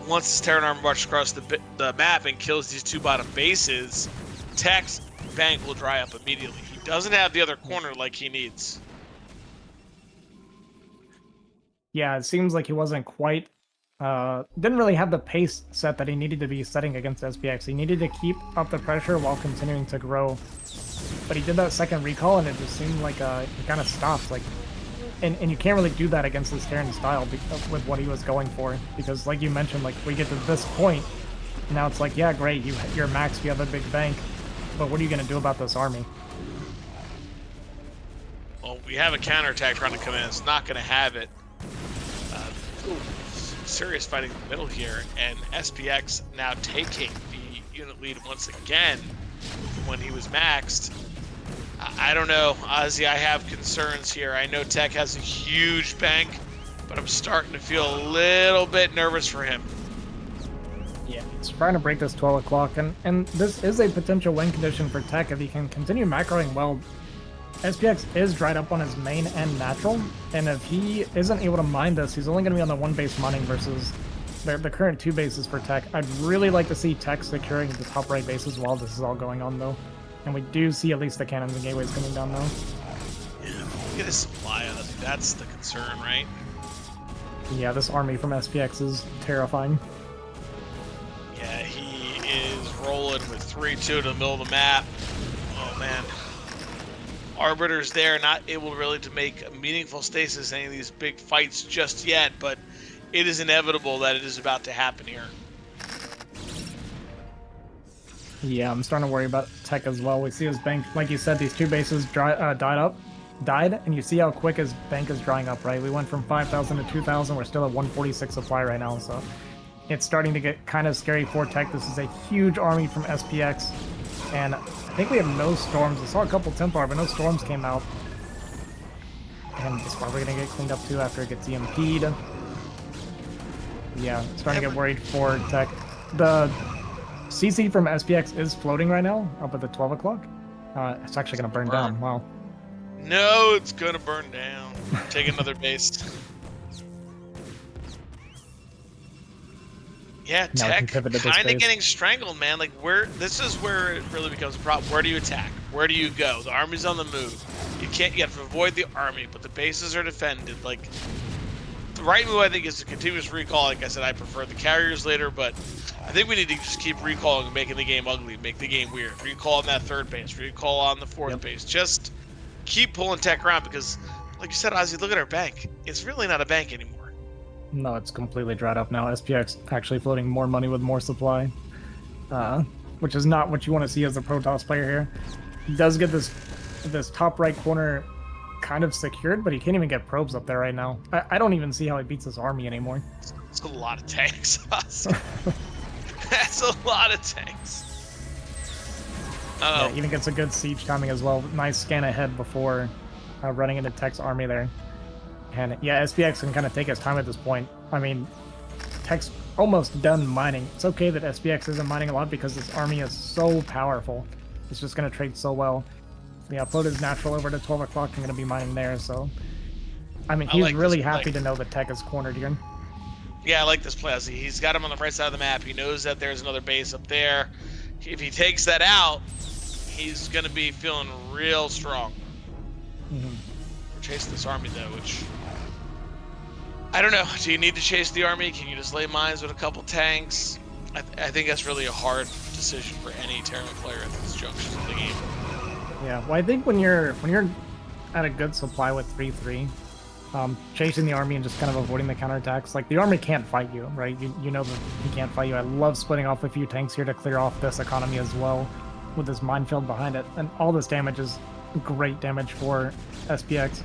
Once this Terran army marches across the map and kills these 2 bottom bases, Tech's bank will dry up immediately. He doesn't have the other corner like he needs. Yeah, it seems like he wasn't quite didn't really have the pace set that he needed to be setting against SPX. He needed to keep up the pressure while continuing to grow. But he did that second recall, and it just seemed like he kind of stopped. Like, and you can't really do that against this Terran style with what he was going for. Because, like you mentioned, like we get to this point, now it's like, yeah, great, you're maxed, you have a big bank, but what are you going to do about this army? Well, we have a counterattack trying to come in. It's not going to have it. Serious fighting in the middle here, and SPX now taking the unit lead once again when he was maxed. I don't know, Ozzy, I have concerns here. I know Tech has a huge bank, but I'm starting to feel a little bit nervous for him. Yeah, he's trying to break this 12 o'clock, and this is a potential win condition for Tech if he can continue macroing well. SPX is dried up on his main and natural, and if he isn't able to mine this, he's only going to be on the 1 base mining versus the current 2 bases for Tech. I'd really like to see Tech securing the top right bases while this is all going on, though. And we do see at least the cannons and gateways coming down now. Yeah, get his supply out of it. That's the concern, right? Yeah, this army from SPX is terrifying. Yeah, he is rolling with 3-2 to the middle of the map. Oh, man. Arbiter's there, not able really to make a meaningful stasis in any of these big fights just yet, but it is inevitable that it is about to happen here. Yeah, I'm starting to worry about Tech as well. We see his bank, like you said, these 2 bases died, and you see how quick his bank is drying up, right? We went from 5,000 to 2,000. We're still at 146 supply right now, so it's starting to get kind of scary for Tech. This is a huge army from SPX, and I think we have no storms. I saw a couple Templar, but no storms came out. And it's probably going to get cleaned up too after it gets EMP'd. Yeah, starting to get worried for Tech. The CC from SPX is floating right now, up at the 12 o'clock. It's actually going to burn down. Wow. No, it's going to burn down. Take another base. Yeah, Tech kind of getting strangled, man. Like, this is where it really becomes a problem. Where do you attack? Where do you go? The army's on the move. You have to avoid the army, but the bases are defended. Like, the right move, I think, is a continuous recall. Like I said, I prefer the carriers later, but I think we need to just keep recalling and making the game ugly, make the game weird. Recall on that 3rd base, recall on the 4th base. Just keep pulling Tech around because, like you said, Ozzy, look at our bank. It's really not a bank anymore. No, it's completely dried up now. SPX actually floating more money with more supply, which is not what you want to see as a Protoss player here. He does get this top right corner kind of secured, but he can't even get probes up there right now. I don't even see how he beats this army anymore. It's a lot of tanks. That's a lot of tanks. Yeah, even gets a good siege timing as well. Nice scan ahead before running into Tech's army there. And yeah, SPX can kind of take his time at this point. I mean, Tech's almost done mining. It's okay that SPX isn't mining a lot because this army is so powerful. It's just going to trade so well. Yeah, float is natural over to 12 o'clock. I'm going to be mining there, so... I mean, he's really happy to know that Tech is cornered here. Yeah, I like this play. He's got him on the right side of the map. He knows that there's another base up there. If he takes that out, he's going to be feeling real strong. We're chasing this army, though, which I don't know. Do you need to chase the army? Can you just lay mines with a couple tanks? I think that's really a hard decision for any Terran player at this junction of the game. Yeah, well, I think when you're at a good supply with 3-3, chasing the army and just kind of avoiding the counterattacks, like the army can't fight you, right? You know that he can't fight you. I love splitting off a few tanks here to clear off this economy as well, with this minefield behind it, and all this damage is great damage for SPX.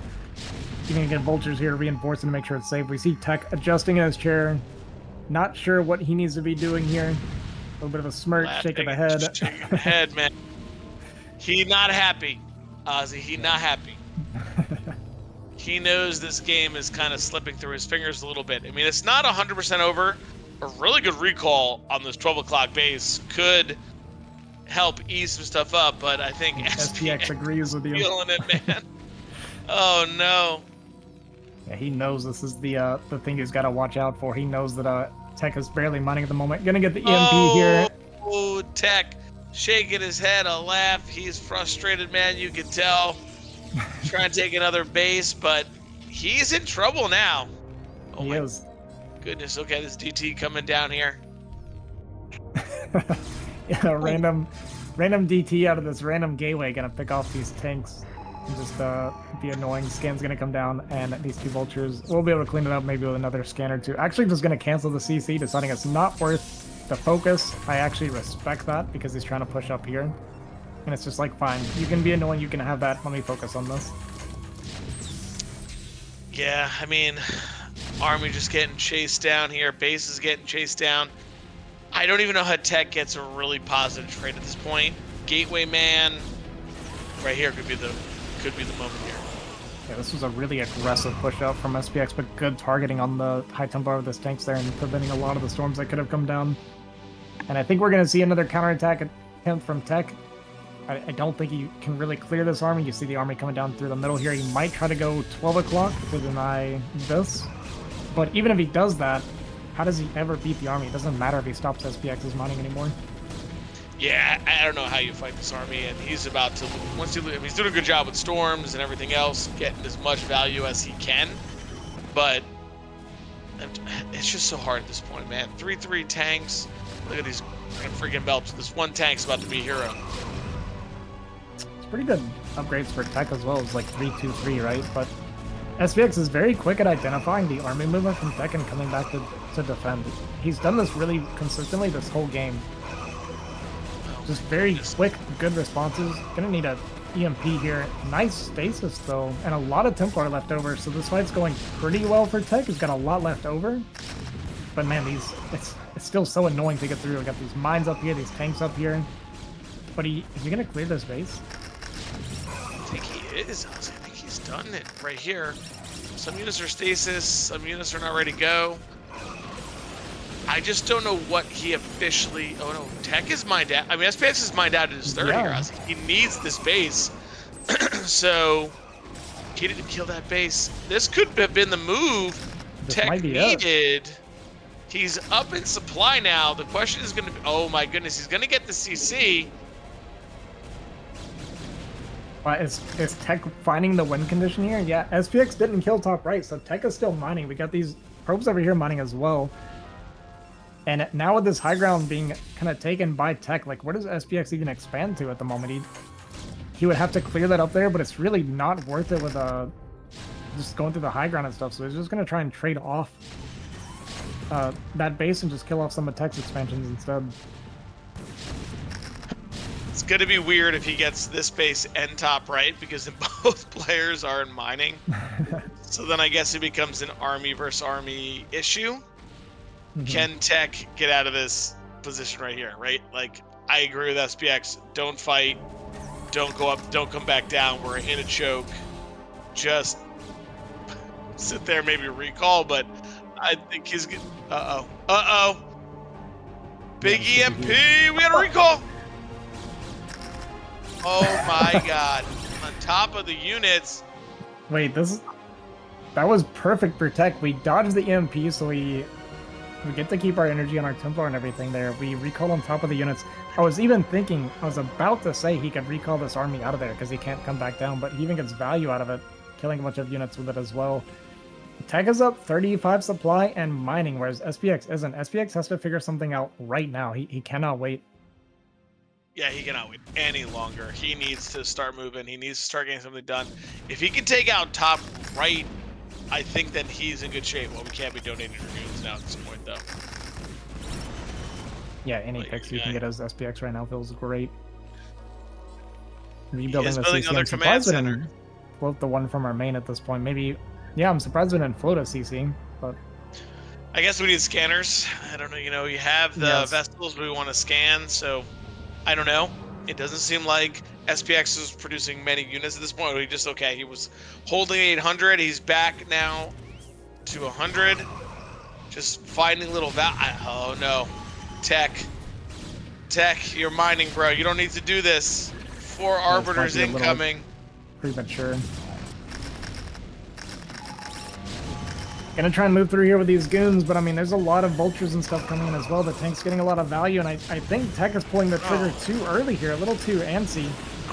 You can get vultures here reinforcing to make sure it's safe. We see Tech adjusting in his chair. Not sure what he needs to be doing here. A little bit of a smirk, shake of the head. Shake of the head, man. He not happy. Ozzy, he not happy. He knows this game is kind of slipping through his fingers a little bit. I mean, it's not 100% over. A really good recall on this 12 o'clock base could help ease some stuff up, but I think SPX agrees with you. Feeling it, man. Oh, no. Yeah, he knows this is the thing he's got to watch out for. He knows that Tech is barely mining at the moment. Gonna get the EMP here. Oh, Tech shaking his head, a laugh. He's frustrated, man. You can tell. Trying to take another base, but he's in trouble now. Oh, he is. Goodness. Okay, this DT coming down here. Yeah, random DT out of this random gateway gonna pick off these tanks. And just be annoying. Scan's gonna come down, and these two vultures we'll be able to clean it up maybe with another scan or two. Actually, just gonna cancel the CC, deciding it's not worth the focus. I actually respect that because he's trying to push up here, and it's just like, fine, you can be annoying, you can have that. Let me focus on this. Yeah, I mean, army just getting chased down here. Base is getting chased down. I don't even know how Tech gets a really positive trade at this point. Gateway man, right here could be the moment here. Yeah, this was a really aggressive push out from SPX, but good targeting on the high tempo of this tanks there and preventing a lot of the storms that could have come down. And I think we're going to see another counterattack attempt from Tech. I don't think he can really clear this army. You see the army coming down through the middle here. He might try to go 12 o'clock to deny this. But even if he does that, how does he ever beat the army? It doesn't matter if he stops SPX's mining anymore. Yeah, I don't know how you fight this army, and he's about to, he's doing a good job with storms and everything else, getting as much value as he can, but it's just so hard at this point, man. 3-3 tanks, look at these freaking belts. This one tank's about to be a hero. It's pretty good upgrades for Tech as well. It's like 3-2-3, right? But SPX is very quick at identifying the army movement from Tech and coming back to defend. He's done this really consistently this whole game. Just very quick, good responses. Gonna need a EMP here. Nice stasis though, and a lot of Templar left over, so this fight's going pretty well for Tech. He's got a lot left over. But man, it's still so annoying to get through. We got these mines up here, these tanks up here. But is he gonna clear this base? I think he is. I think he's done it right here. Some units are stasis, some units are not ready to go. I just don't know what he officially. Oh no, Tech is mined out. I mean, SPX is mined out in his third here. He needs this base, so he didn't kill that base. This could have been the move Tech needed. He's up in supply now. The question is going to be, oh my goodness, he's going to get the CC. Is Tech finding the win condition here? Yeah, SPX didn't kill top right, so Tech is still mining. We got these probes over here mining as well. And now with this high ground being kind of taken by Tech, like where does SPX even expand to at the moment? He would have to clear that up there, but it's really not worth it with just going through the high ground and stuff. So he's just going to try and trade off that base and just kill off some of Tech's expansions instead. It's going to be weird if he gets this base and top right, because then both players are in mining. So then I guess it becomes an army versus army issue. Mm-hmm. Can Tech get out of this position right here, right? Like, I agree with SPX. Don't fight. Don't go up. Don't come back down. We're in a choke. Just sit there, maybe recall, but I think he's getting... Uh-oh. Uh-oh. Big EMP. We got a recall. Oh, my God. On top of the units. Wait, that was perfect for Tech. We dodged the EMP, so we get to keep our energy on our Templar and everything there. We recall on top of the units. I was about to say he could recall this army out of there because he can't come back down, but he even gets value out of it, killing a bunch of units with it as well. Tech is up 35 supply and mining, whereas SPX isn't. SPX has to figure something out right now. He cannot wait. Yeah, he cannot wait any longer. He needs to start moving. He needs to start getting something done. If he can take out top right, I think that he's in good shape. Well, we can't be donating Dragoons now at this point, though. Yeah, any picks you can get as SPX right now feels great. Rebuilding the building CC. other I'm command surprised we center. didn't float the one from our main at this point. Maybe, yeah, I'm surprised we didn't float a CC, but I guess we need scanners. I don't know. You know, you have the vessels we want to scan, so I don't know. It doesn't seem like SPX is producing many units at this point. He just okay. He was holding 800. He's back now to 100. Just finding little oh no, Tech, you're mining, bro. You don't need to do this. 4 arbiters incoming. Premature. Gonna try and move through here with these goons, but I mean, there's a lot of vultures and stuff coming in as well. The tank's getting a lot of value, and I think Tech is pulling the trigger too early here, a little too antsy.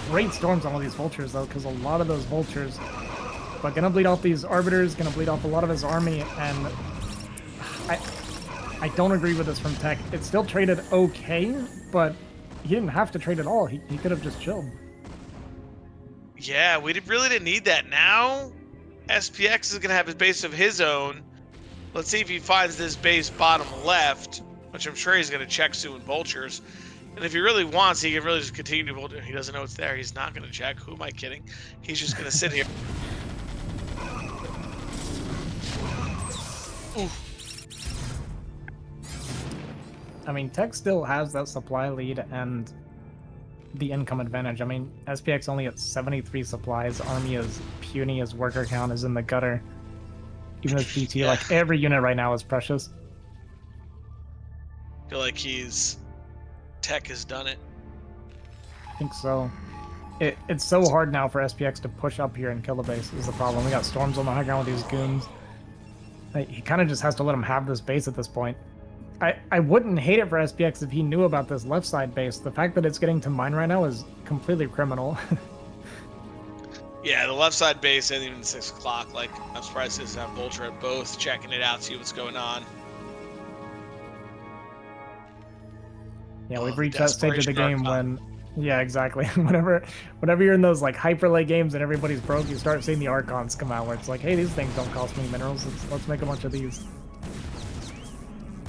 Great storms on all these vultures, though, because a lot of those vultures, but gonna bleed off these arbiters, gonna bleed off a lot of his army, and I don't agree with this from Tech. It still traded okay, but he didn't have to trade at all. He could have just chilled. Yeah, we really didn't need that. Now SPX is going to have a base of his own. Let's see if he finds this base bottom left, which I'm sure he's going to check soon. Vultures. And if he really wants, he can really just continue to vulture. He doesn't know it's there. He's not going to check. Who am I kidding? He's just going to sit here. Oof. I mean, Tech still has that supply lead and the income advantage. I mean, SPX only at 73 supplies. Army is puny. His worker count is in the gutter. Even his PT, like every unit right now is precious. I feel like Tech has done it. I think so. It's so hard now for SPX to push up here and kill the base is the problem. We got storms on the high ground with these goons. He kind of just has to let him have this base at this point. I wouldn't hate it for SPX if he knew about this left side base. The fact that it's getting to mine right now is completely criminal. Yeah, the left side base and even 6 o'clock. Like, I'm surprised he doesn't have Vulture at both, checking it out, see what's going on. Yeah, we've reached that stage of the game when, yeah, exactly. whenever you're in those like hyper late games and everybody's broke, you start seeing the Archons come out where it's like, hey, these things don't cost me minerals. Let's make a bunch of these.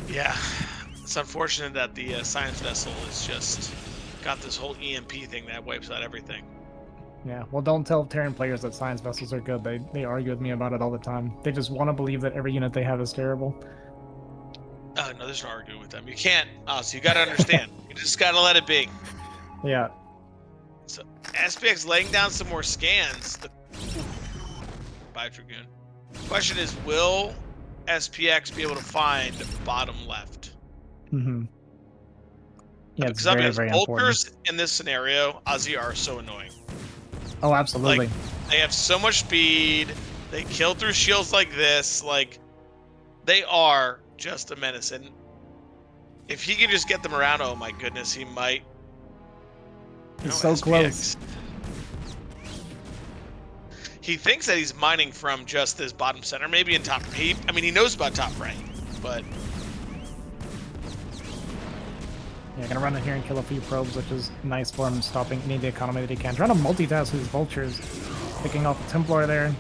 Yeah, it's unfortunate that the science vessel is just got this whole EMP thing that wipes out everything. Yeah, well, don't tell Terran players that science vessels are good. They argue with me about it all the time. They just want to believe that every unit they have is terrible. No, there's no arguing with them. You can't. So you got to understand. You just got to let it be. Yeah. So SPX laying down some more scans. Bye, Dragoon. Question is, will SPX be able to find bottom left? Mm-hmm. Yeah, it's because very, very vultures important. in this scenario, Ozzy, are so annoying. Oh, absolutely. Like, they have so much speed. They kill through shields like this. Like, they are just a menace. And if he can just get them around, oh my goodness, he might. He's so close. He thinks that he's mining from just this bottom center, maybe in top. I mean, he knows about top right, but. Yeah, gonna run in here and kill a few probes, which is nice for him, stopping any of the economy that he can. Trying to multitask with his vultures, picking off the Templar there.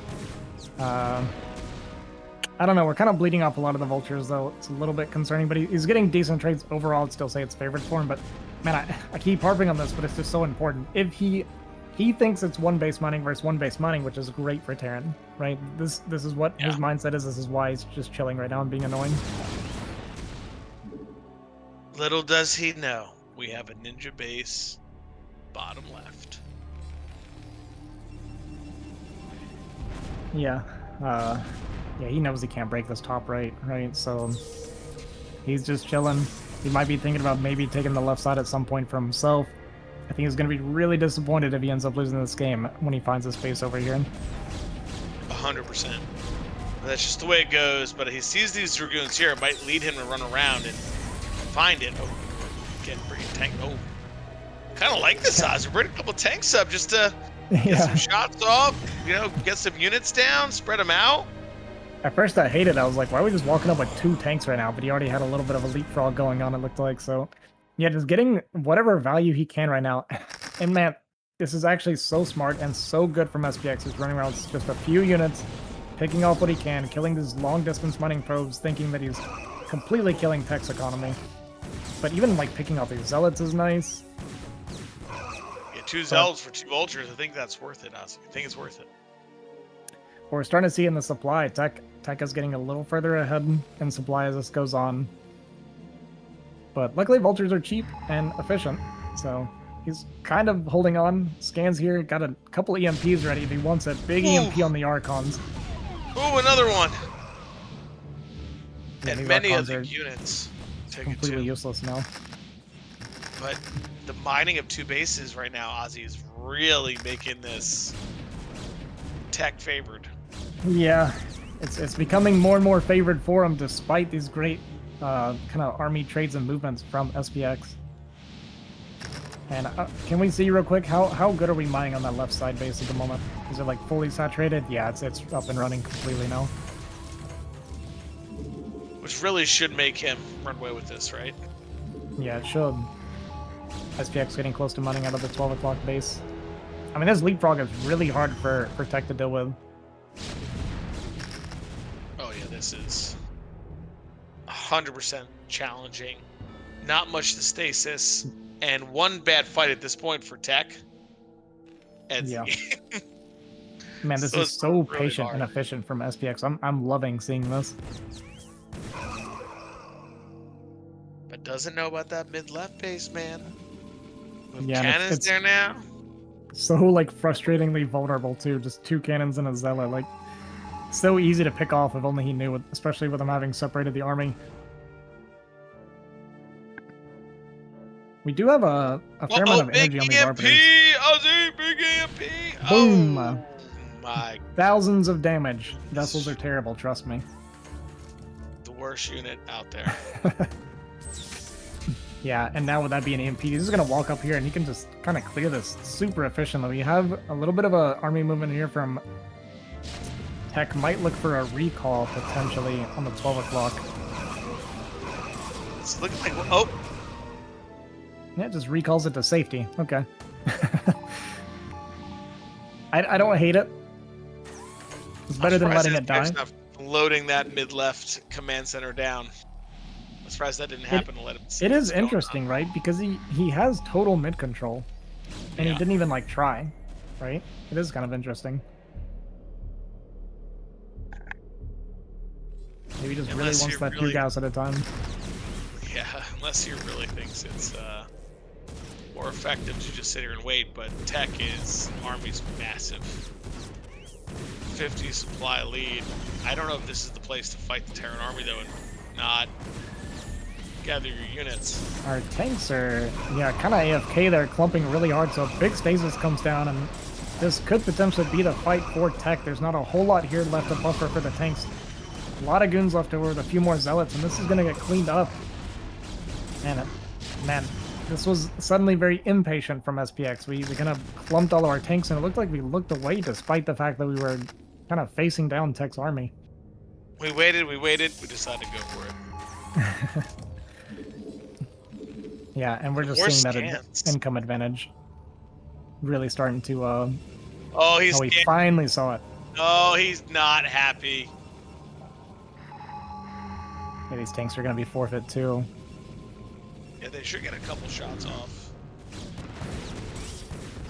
I don't know, we're kind of bleeding off a lot of the vultures, though. It's a little bit concerning, but he's getting decent trades overall. I'd still say it's favored for him, but man, I keep harping on this, but it's just so important. If he thinks it's one base mining versus one base mining, which is great for Terran, right? This is what his mindset is. This is why he's just chilling right now and being annoying. Little does he know, we have a ninja base bottom left. Yeah. Yeah, he knows he can't break this top right? So he's just chilling. He might be thinking about maybe taking the left side at some point for himself. I think he's going to be really disappointed if he ends up losing this game when he finds a space over here. 100%. That's just the way it goes, but he sees these Dragoons here. It might lead him to run around and find it. Oh, getting pretty tank. Oh, kind of like this, Oz. We're bringing a couple tanks up just to get some shots off, you know, get some units down, spread them out. At first I hated it. I was like, why are we just walking up with 2 tanks right now? But he already had a little bit of a leapfrog going on, it looked like. So, yeah, just getting whatever value he can right now. And man, this is actually so smart and so good from SPX. He's running around with just a few units, picking off what he can, killing these long-distance mining probes, thinking that he's completely killing Tech's economy. But even, like, picking off these zealots is nice. Yeah, 2 zealots for 2 vultures. I think that's worth it, Ozzy. I think it's worth it. We're starting to see in the supply, Tech is getting a little further ahead in supply as this goes on. But luckily vultures are cheap and efficient, so he's kind of holding on. Scans here, got a couple EMPs ready if he wants a big EMP on the Archons. Ooh, another one! Yeah, and many of the units completely useless now. But the mining of 2 bases right now, Ozzy, is really making this Tech favored. Yeah, it's becoming more and more favored for him despite these great kind of army trades and movements from SPX. And can we see real quick how good are we mining on that left side base at the moment? Is it like fully saturated? Yeah, it's up and running completely now. Which really should make him run away with this, right? Yeah, it should. SPX getting close to mining out of the 12 o'clock base. I mean, this leapfrog is really hard for Tech to deal with. Oh yeah, this is 100% challenging. Not much to stasis, and 1 bad fight at this point for Tech. And yeah. Man, this is so really patient and efficient from SPX. I'm loving seeing this. But doesn't know about that mid-left base, man. With yeah, cannons there now. So like frustratingly vulnerable too. Just 2 cannons and a zealot. Like so easy to pick off if only he knew it, especially with him having separated the army. We do have a fair amount of energy on these arbiters. Ozzy, big EMP! Boom! Oh my! Thousands of damage. Vessels are terrible, trust me. The worst unit out there. Yeah, and now with that being an EMP, he's just going to walk up here and he can just kind of clear this super efficiently. We have a little bit of a army movement here from Tech. Might look for a recall potentially on the 12 o'clock. It's looking like... Oh! Yeah, it just recalls it to safety. Okay. I don't hate it. It's better than letting it die. Loading that mid-left command center down. I'm surprised that didn't happen to let him see. It is interesting, right? Because he has total mid control, and he didn't even like try, right? It is kind of interesting. Maybe he just really wants that 2 guys at a time. Yeah, unless he really thinks it's more effective to just sit here and wait. But Tech is army's massive. 50 supply lead. I don't know if this is the place to fight the Terran army though, and not gather your units. Our tanks are, kind of AFK. They're clumping really hard, so big stasis comes down, and this could potentially be the fight for Tech. There's not a whole lot here left to buffer for the tanks. A lot of goons left over with a few more zealots, and this is going to get cleaned up. And man, this was suddenly very impatient from SPX. We kind of clumped all of our tanks, and it looked like we looked away despite the fact that we were kind of facing down Tech's army. We waited, we decided to go for it. Yeah, and we're just seeing that income advantage really starting to, oh, we finally saw it. Oh, he's not happy. Yeah, these tanks are going to be forfeit too. Yeah, they should get a couple shots off.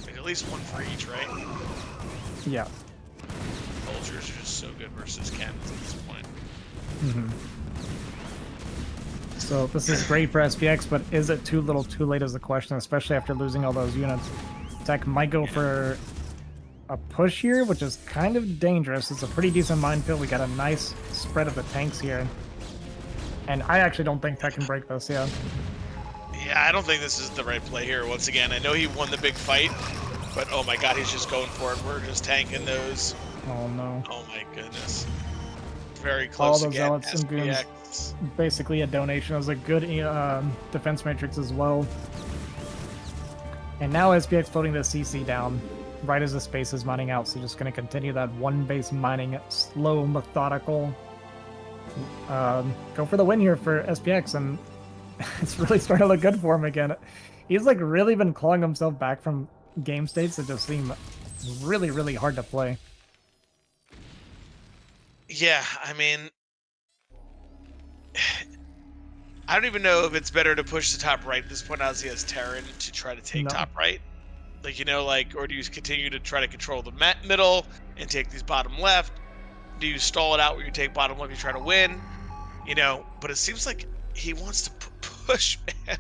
Like at least 1 for each, right? Yeah. Vultures are just so good versus cannons at this point. Mm-hmm. So this is great for SPX, but is it too little too late is the question, especially after losing all those units. Tech might go for a push here, which is kind of dangerous. It's a pretty decent minefield. We got a nice spread of the tanks here. And I actually don't think Tech can break this, Yeah, I don't think this is the right play here. Once again, I know he won the big fight, but oh my god, he's just going for it. We're just tanking those. Oh no. Oh my goodness. Very close all those again. zealots and goons. Basically a donation. It was a good defense matrix as well. And now SPX floating the CC down. right as the space is mining out. So just going to continue that one base mining, slow, methodical. Go for the win here for SPX, and it's really starting to look good for him again. He's like really been clawing himself back from game states that just seem really, really hard to play. Yeah, I mean, I don't even know if it's better to push the top right at this point as he has Terran to try to take No. top right. Like, you know, like, or do you continue to try to control the middle and take these bottom left? Do you stall it out where you take bottom left, you try to win? You know, but it seems like he wants to push, man.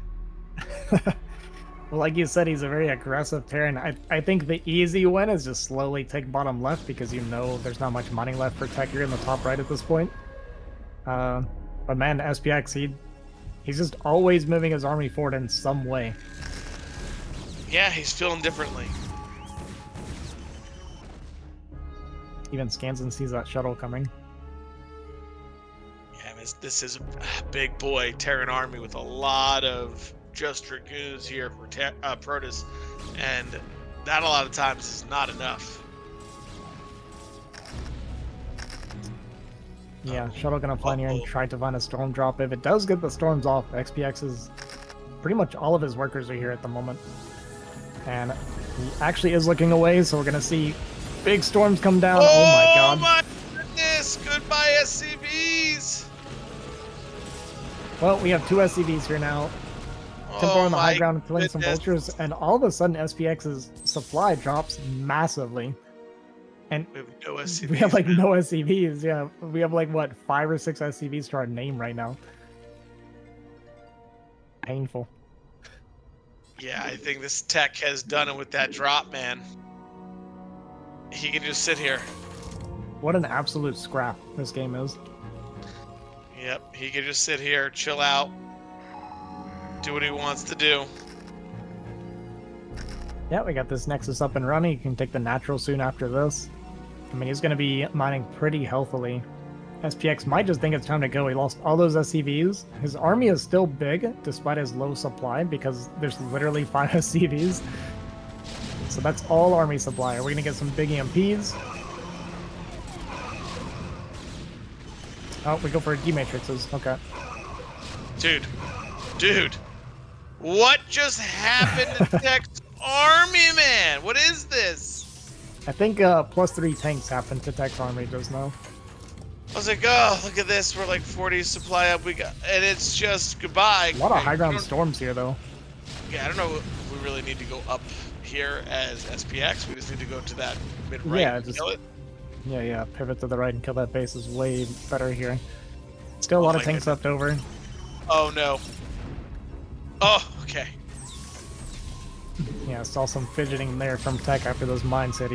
Well, like you said, he's a very aggressive Terran. I think the easy win is just slowly take bottom left because you know there's not much money left for Tech here in the top right at this point. But man, SPX, he's just always moving his army forward in some way. Yeah, he's feeling differently. Even Skansen sees that shuttle coming. Yeah, this is a big boy Terran army with a lot of just dragoons here for Protoss, and that a lot of times is not enough. Yeah, shuttle gonna fly in here and try to find a storm drop. If it does get the storms off, XPX is pretty much all of his workers are here at the moment. And he actually is looking away, so we're gonna see big storms come down. Oh my god. Oh my goodness! Goodbye SCVs! Well, we have 2 SCVs here now. Templar on the high ground killing some vultures, and all of a sudden SPX's supply drops massively. And we have no SCVs. We have like no SCVs, yeah. We have like what, 5 or 6 SCVs to our name right now. Painful. Yeah, I think this Tech has done it with that drop, man. He can just sit here. What an absolute scrap this game is. Yep, he can just sit here, chill out, do what he wants to do. Yeah, we got this Nexus up and running. You can take the natural soon after this. I mean, he's going to be mining pretty healthily. SPX might just think it's time to go. He lost all those SCVs. His army is still big, despite his low supply, because there's literally 5 SCVs. So that's all army supply. Are we going to get some big EMPs? Oh, we go for D-matrixes. Okay. Dude, what just happened to Tech's army, man? What is this? I think +3 tanks happened to Tech's army just now. I was like, oh, look at this. We're like 40 supply up. And it's just goodbye. A lot of high ground storms here, though. Yeah, I don't know if we really need to go up here as SPX. We just need to go to that mid-right and kill it. Yeah, pivot to the right and kill that base is way better here. Still a lot of tanks left over. Oh, no. Oh, okay. Yeah, saw some fidgeting there from Tech after those mines hit.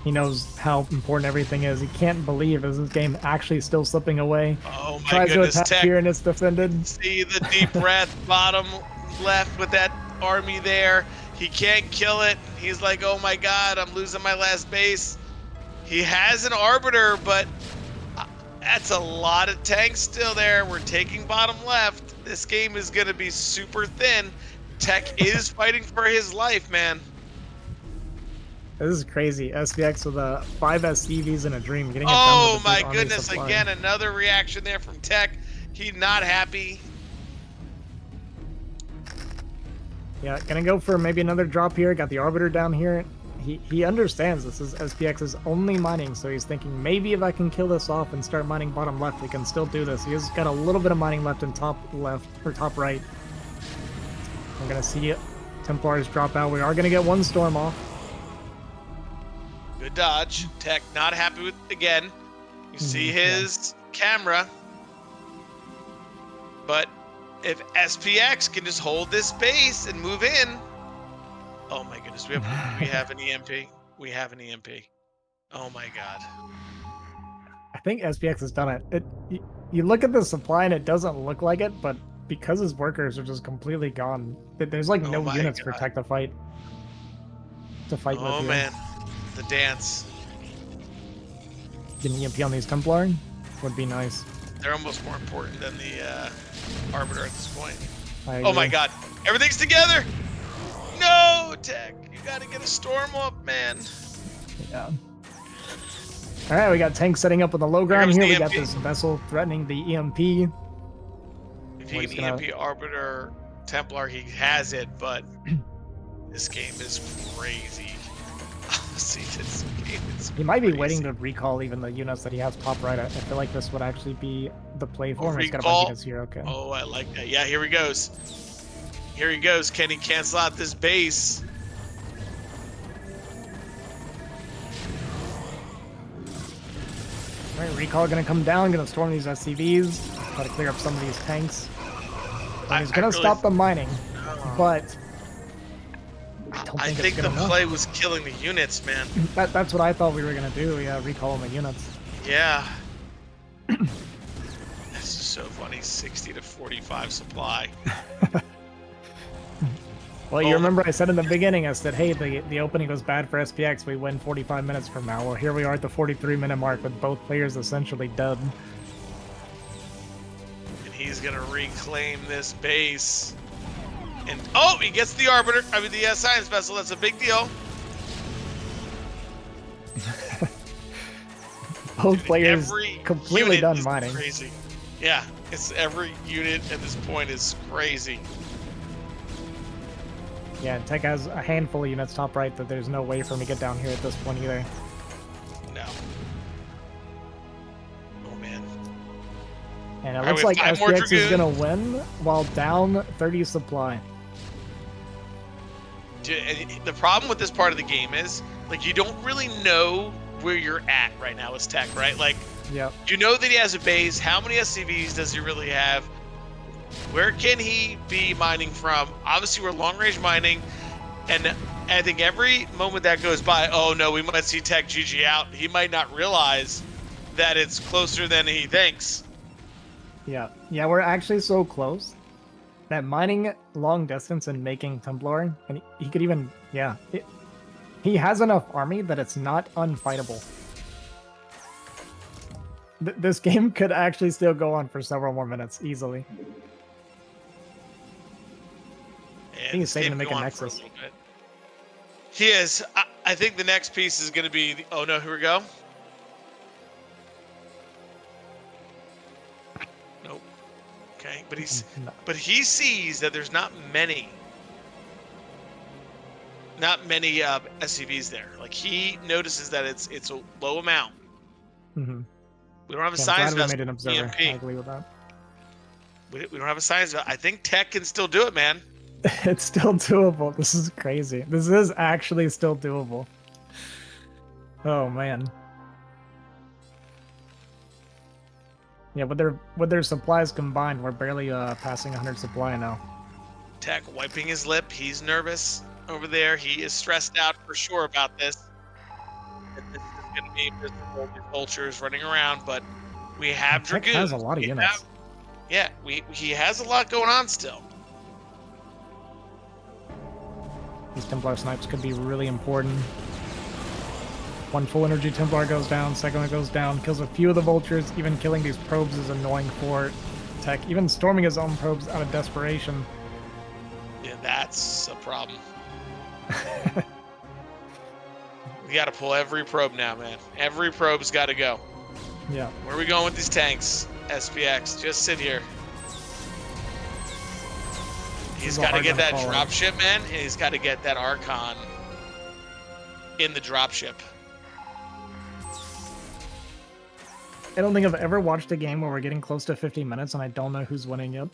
He knows how important everything is. He can't believe is this game actually still slipping away. Oh my Tries goodness, to attack Tech. here and it's defended. See the deep breath bottom left with that army there. He can't kill it. He's like, oh my god, I'm losing my last base. He has an Arbiter, but that's a lot of tanks still there. We're taking bottom left. This game is going to be super thin. Tech is fighting for his life, man. This is crazy. SPX with 5 SCVs in a dream. Getting it done Oh with my goodness, again, another reaction there from Tech. He's not happy. Yeah, gonna go for maybe another drop here. Got the Arbiter down here. He understands this is SPX's only mining, so he's thinking maybe if I can kill this off and start mining bottom left, we can still do this. He has got a little bit of mining left in top left or top right. We're gonna see Templars drop out. We are gonna get 1 storm off. Good dodge. Tech not happy with again. You see his camera, but if SPX can just hold this base and move in. Oh my goodness, we have an EMP. We have an EMP. Oh my god. I think SPX has done it. You look at the supply and it doesn't look like it, but because his workers are just completely gone, there's like no units for Tech to fight. With. Oh man, the dance. Getting EMP on these Templar would be nice. They're almost more important than the Arbiter at this point. I Oh my god, everything's together! No, Tech, you You gotta get a storm up, man. Yeah. All right, we got tank setting up with the low ground here. We got this vessel threatening the EMP. If he can EMP Arbiter Templar, he has it, but this game is crazy. See, this game is He might be waiting to recall even the units that he has top right. I feel like this would actually be the play for him. He's got a bunch of units here. Okay. Oh, I like that. Yeah, here he goes. Here he goes. Can he cancel out this base? All right, recall gonna come down, gonna storm these SCVs, try to clear up some of these tanks. And he's gonna stop the mining, but I think the play was killing the units, man. That's what I thought we were gonna do. Yeah, recalling the units. Yeah. This is so funny. 60 to 45 supply. Well, you remember I said in the beginning, I said, hey, the opening was bad for SPX. We win 45 minutes from now. Well, here we are at the 43-minute mark with both players essentially dead. And he's going to reclaim this base. And, oh, he gets the Arbiter. I mean, the Science Vessel. That's a big deal. Both players completely done mining. Crazy. Yeah, it's every unit at this point is crazy. Yeah, Tech has a handful of units top right that there's no way for him to get down here at this point either. No. Oh, man. And it looks like SPX is going to win while down 30 supply. Dude, the problem with this part of the game is, like, you don't really know where you're at right now as Tech, right? Like, yep. You know that he has a base. How many SCVs does he really have? Where can he be mining from? Obviously, we're long-range mining, and I think every moment that goes by, oh no, we might see Tech GG out. He might not realize that it's closer than he thinks. Yeah, we're actually so close that mining long distance and making Templar, and he could even, he has enough army that it's not unfightable. This game could actually still go on for several more minutes easily. I think he's saving to make a Nexus. He is. I think the next piece is going to be. Oh no! Here we go. Nope. Okay, but he sees that there's not many SCVs there. Like, he notices that it's a low amount. Mm-hmm. We don't have a science vessel. Made an observer. I agree with that. We don't have a science vessel. I think Tech can still do it, man. It's still doable. This is crazy. This is actually still doable. Oh man. Yeah, with their supplies combined, we're barely passing 100 supply now. Tech wiping his lip. He's nervous over there. He is stressed out for sure about this. And this is going to be miserable with vultures running around, but we have Dragoons. Tech has a lot of units. He has a lot going on still. These Templar snipes could be really important. One full energy Templar goes down, second one goes down, kills a few of the vultures. Even killing these probes is annoying for Tech. Even storming his own probes out of desperation. Yeah, that's a problem. We got to pull every probe now, man. Every probe's got to go. Yeah. Where are we going with these tanks? SPX, just sit here. He's got to get that dropship, man, and he's got to get that Archon in the dropship. I don't think I've ever watched a game where we're getting close to 50 minutes and I don't know who's winning yet.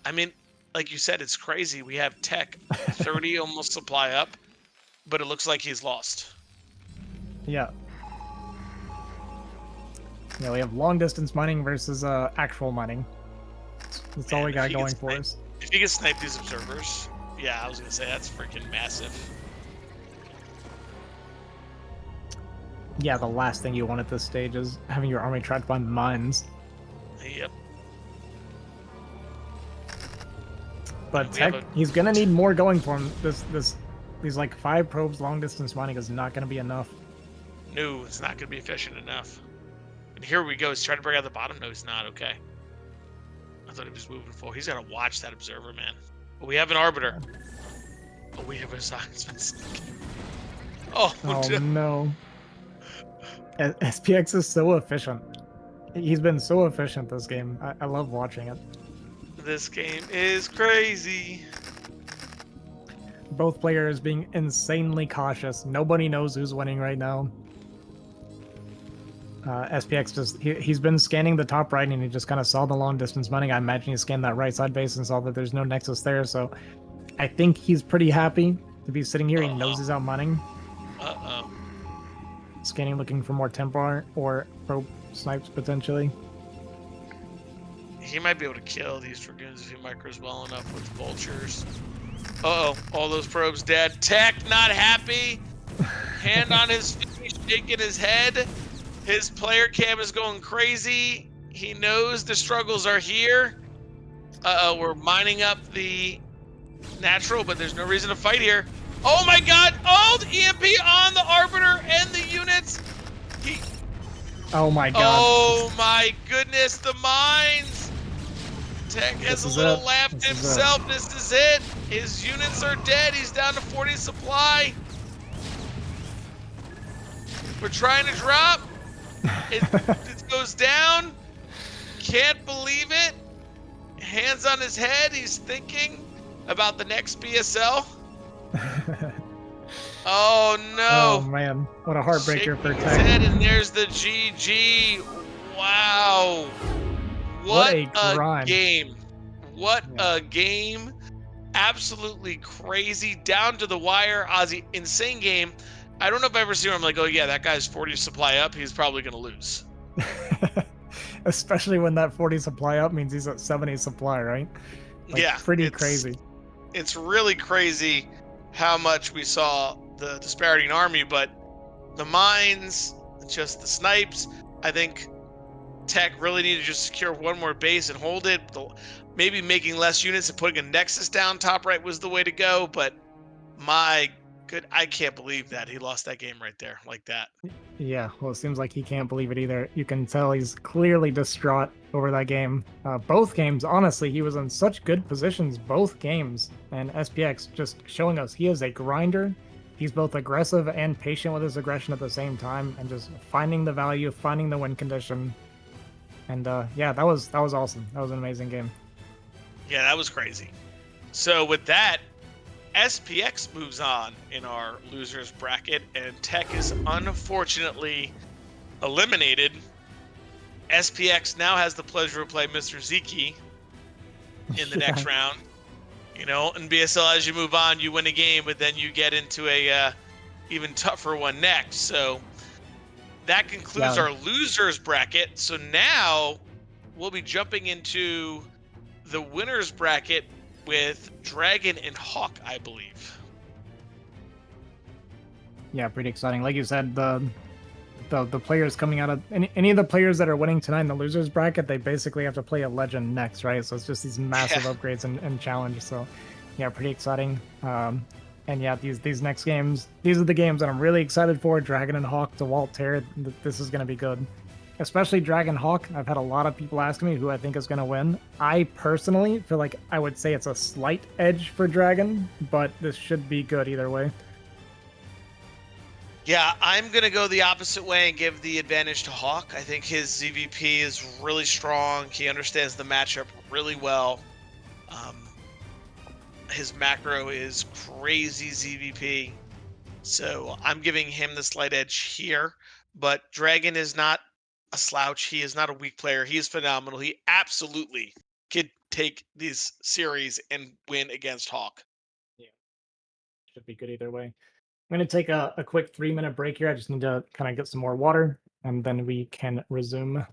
I mean, like you said, it's crazy. We have Tech 30 almost supply up, but it looks like he's lost. Yeah. Yeah, we have long distance mining versus actual mining. That's all we got going for us. If you can snipe these observers, yeah, I was gonna say that's freaking massive. Yeah, the last thing you want at this stage is having your army trapped by mines. Yep. But Tech, he's gonna need more going for him. These like 5 probes long distance mining is not gonna be enough. No, it's not gonna be efficient enough. And here we go. He's trying to bring out the bottom. No, he's not. Okay. I thought he was moving forward. He's got to watch that observer, man. But we have an Arbiter. Oh, we have a science. Oh, Oh no. no. SPX is so efficient. He's been so efficient this game. I love watching it. This game is crazy. Both players being insanely cautious. Nobody knows who's winning right now. SPX he's been scanning the top right and he just kind of saw the long distance money. I imagine he scanned that right side base and saw that there's no nexus there. So I think he's pretty happy to be sitting here. He knows he's out moneying. Uh-oh. Scanning, looking for more Templar or probe snipes potentially. He might be able to kill these Dragoons if he micros well enough with vultures. Uh-oh, all those probes dead. Tech not happy. Hand on his face, shaking his head. His player cam is going crazy. He knows the struggles are here. Uh-oh, we're mining up the natural, but there's no reason to fight here. Oh my god! Oh, the EMP on the Arbiter and the units! Oh my god. Oh my goodness, the mines! Tech has a little laugh to himself. This is it. His units are dead. He's down to 40 supply. We're trying to drop. It goes down. Can't believe it. Hands on his head. He's thinking about the next BSL. Oh no. Oh man, what a heartbreaker for Shaking his Tech. head, and there's the GG. Wow. What a grind. game. What a game. Absolutely crazy, down to the wire. Ozzy, insane game. I don't know if I've ever seen him. I'm like, oh yeah, that guy's 40 supply up. He's probably going to lose. Especially when that 40 supply up means he's at 70 supply, right? Like, Yeah. pretty crazy. It's really crazy how much we saw the disparity in army, but the mines, just the snipes, I think Tech really needed to just secure one more base and hold it. Maybe making less units and putting a nexus down top right was the way to go, but my good, I can't believe that he lost that game right there like that. Yeah, well, it seems like he can't believe it either. You can tell he's clearly distraught over that game. Both games, honestly, he was in such good positions both games, and SPX just showing us he is a grinder. He's both aggressive and patient with his aggression at the same time, and just finding the value, finding the win condition. And yeah, that was awesome. That was an amazing game. Yeah, that was crazy. So with that, SPX moves on in our losers bracket, and Tech is unfortunately eliminated. SPX now has the pleasure of playing Mr. Ziki in the next round. You know, in BSL, as you move on, you win a game, but then you get into a even tougher one next. So that concludes our losers bracket. So now we'll be jumping into the winners bracket with Dragon and Hawk, I believe. Yeah, pretty exciting. Like you said, the players coming out of any of the players that are winning tonight in the losers bracket, they basically have to play a legend next, right? So it's just these massive upgrades and challenges. So yeah, pretty exciting. And yeah, these next games, these are the games that I'm really excited for. Dragon and Hawk to Walt Tear. This is going to be good. Especially Dragon Hawk. I've had a lot of people ask me who I think is going to win. I personally feel like I would say it's a slight edge for Dragon, but this should be good either way. Yeah, I'm going to go the opposite way and give the advantage to Hawk. I think his ZVP is really strong. He understands the matchup really well. His macro is crazy ZVP. So I'm giving him the slight edge here. But Dragon is not a slouch. He is not a weak player. He is phenomenal. He absolutely could take this series and win against Hawk. Yeah, should be good either way. I'm going to take a quick 3-minute break here. I just need to kind of get some more water, and then we can resume.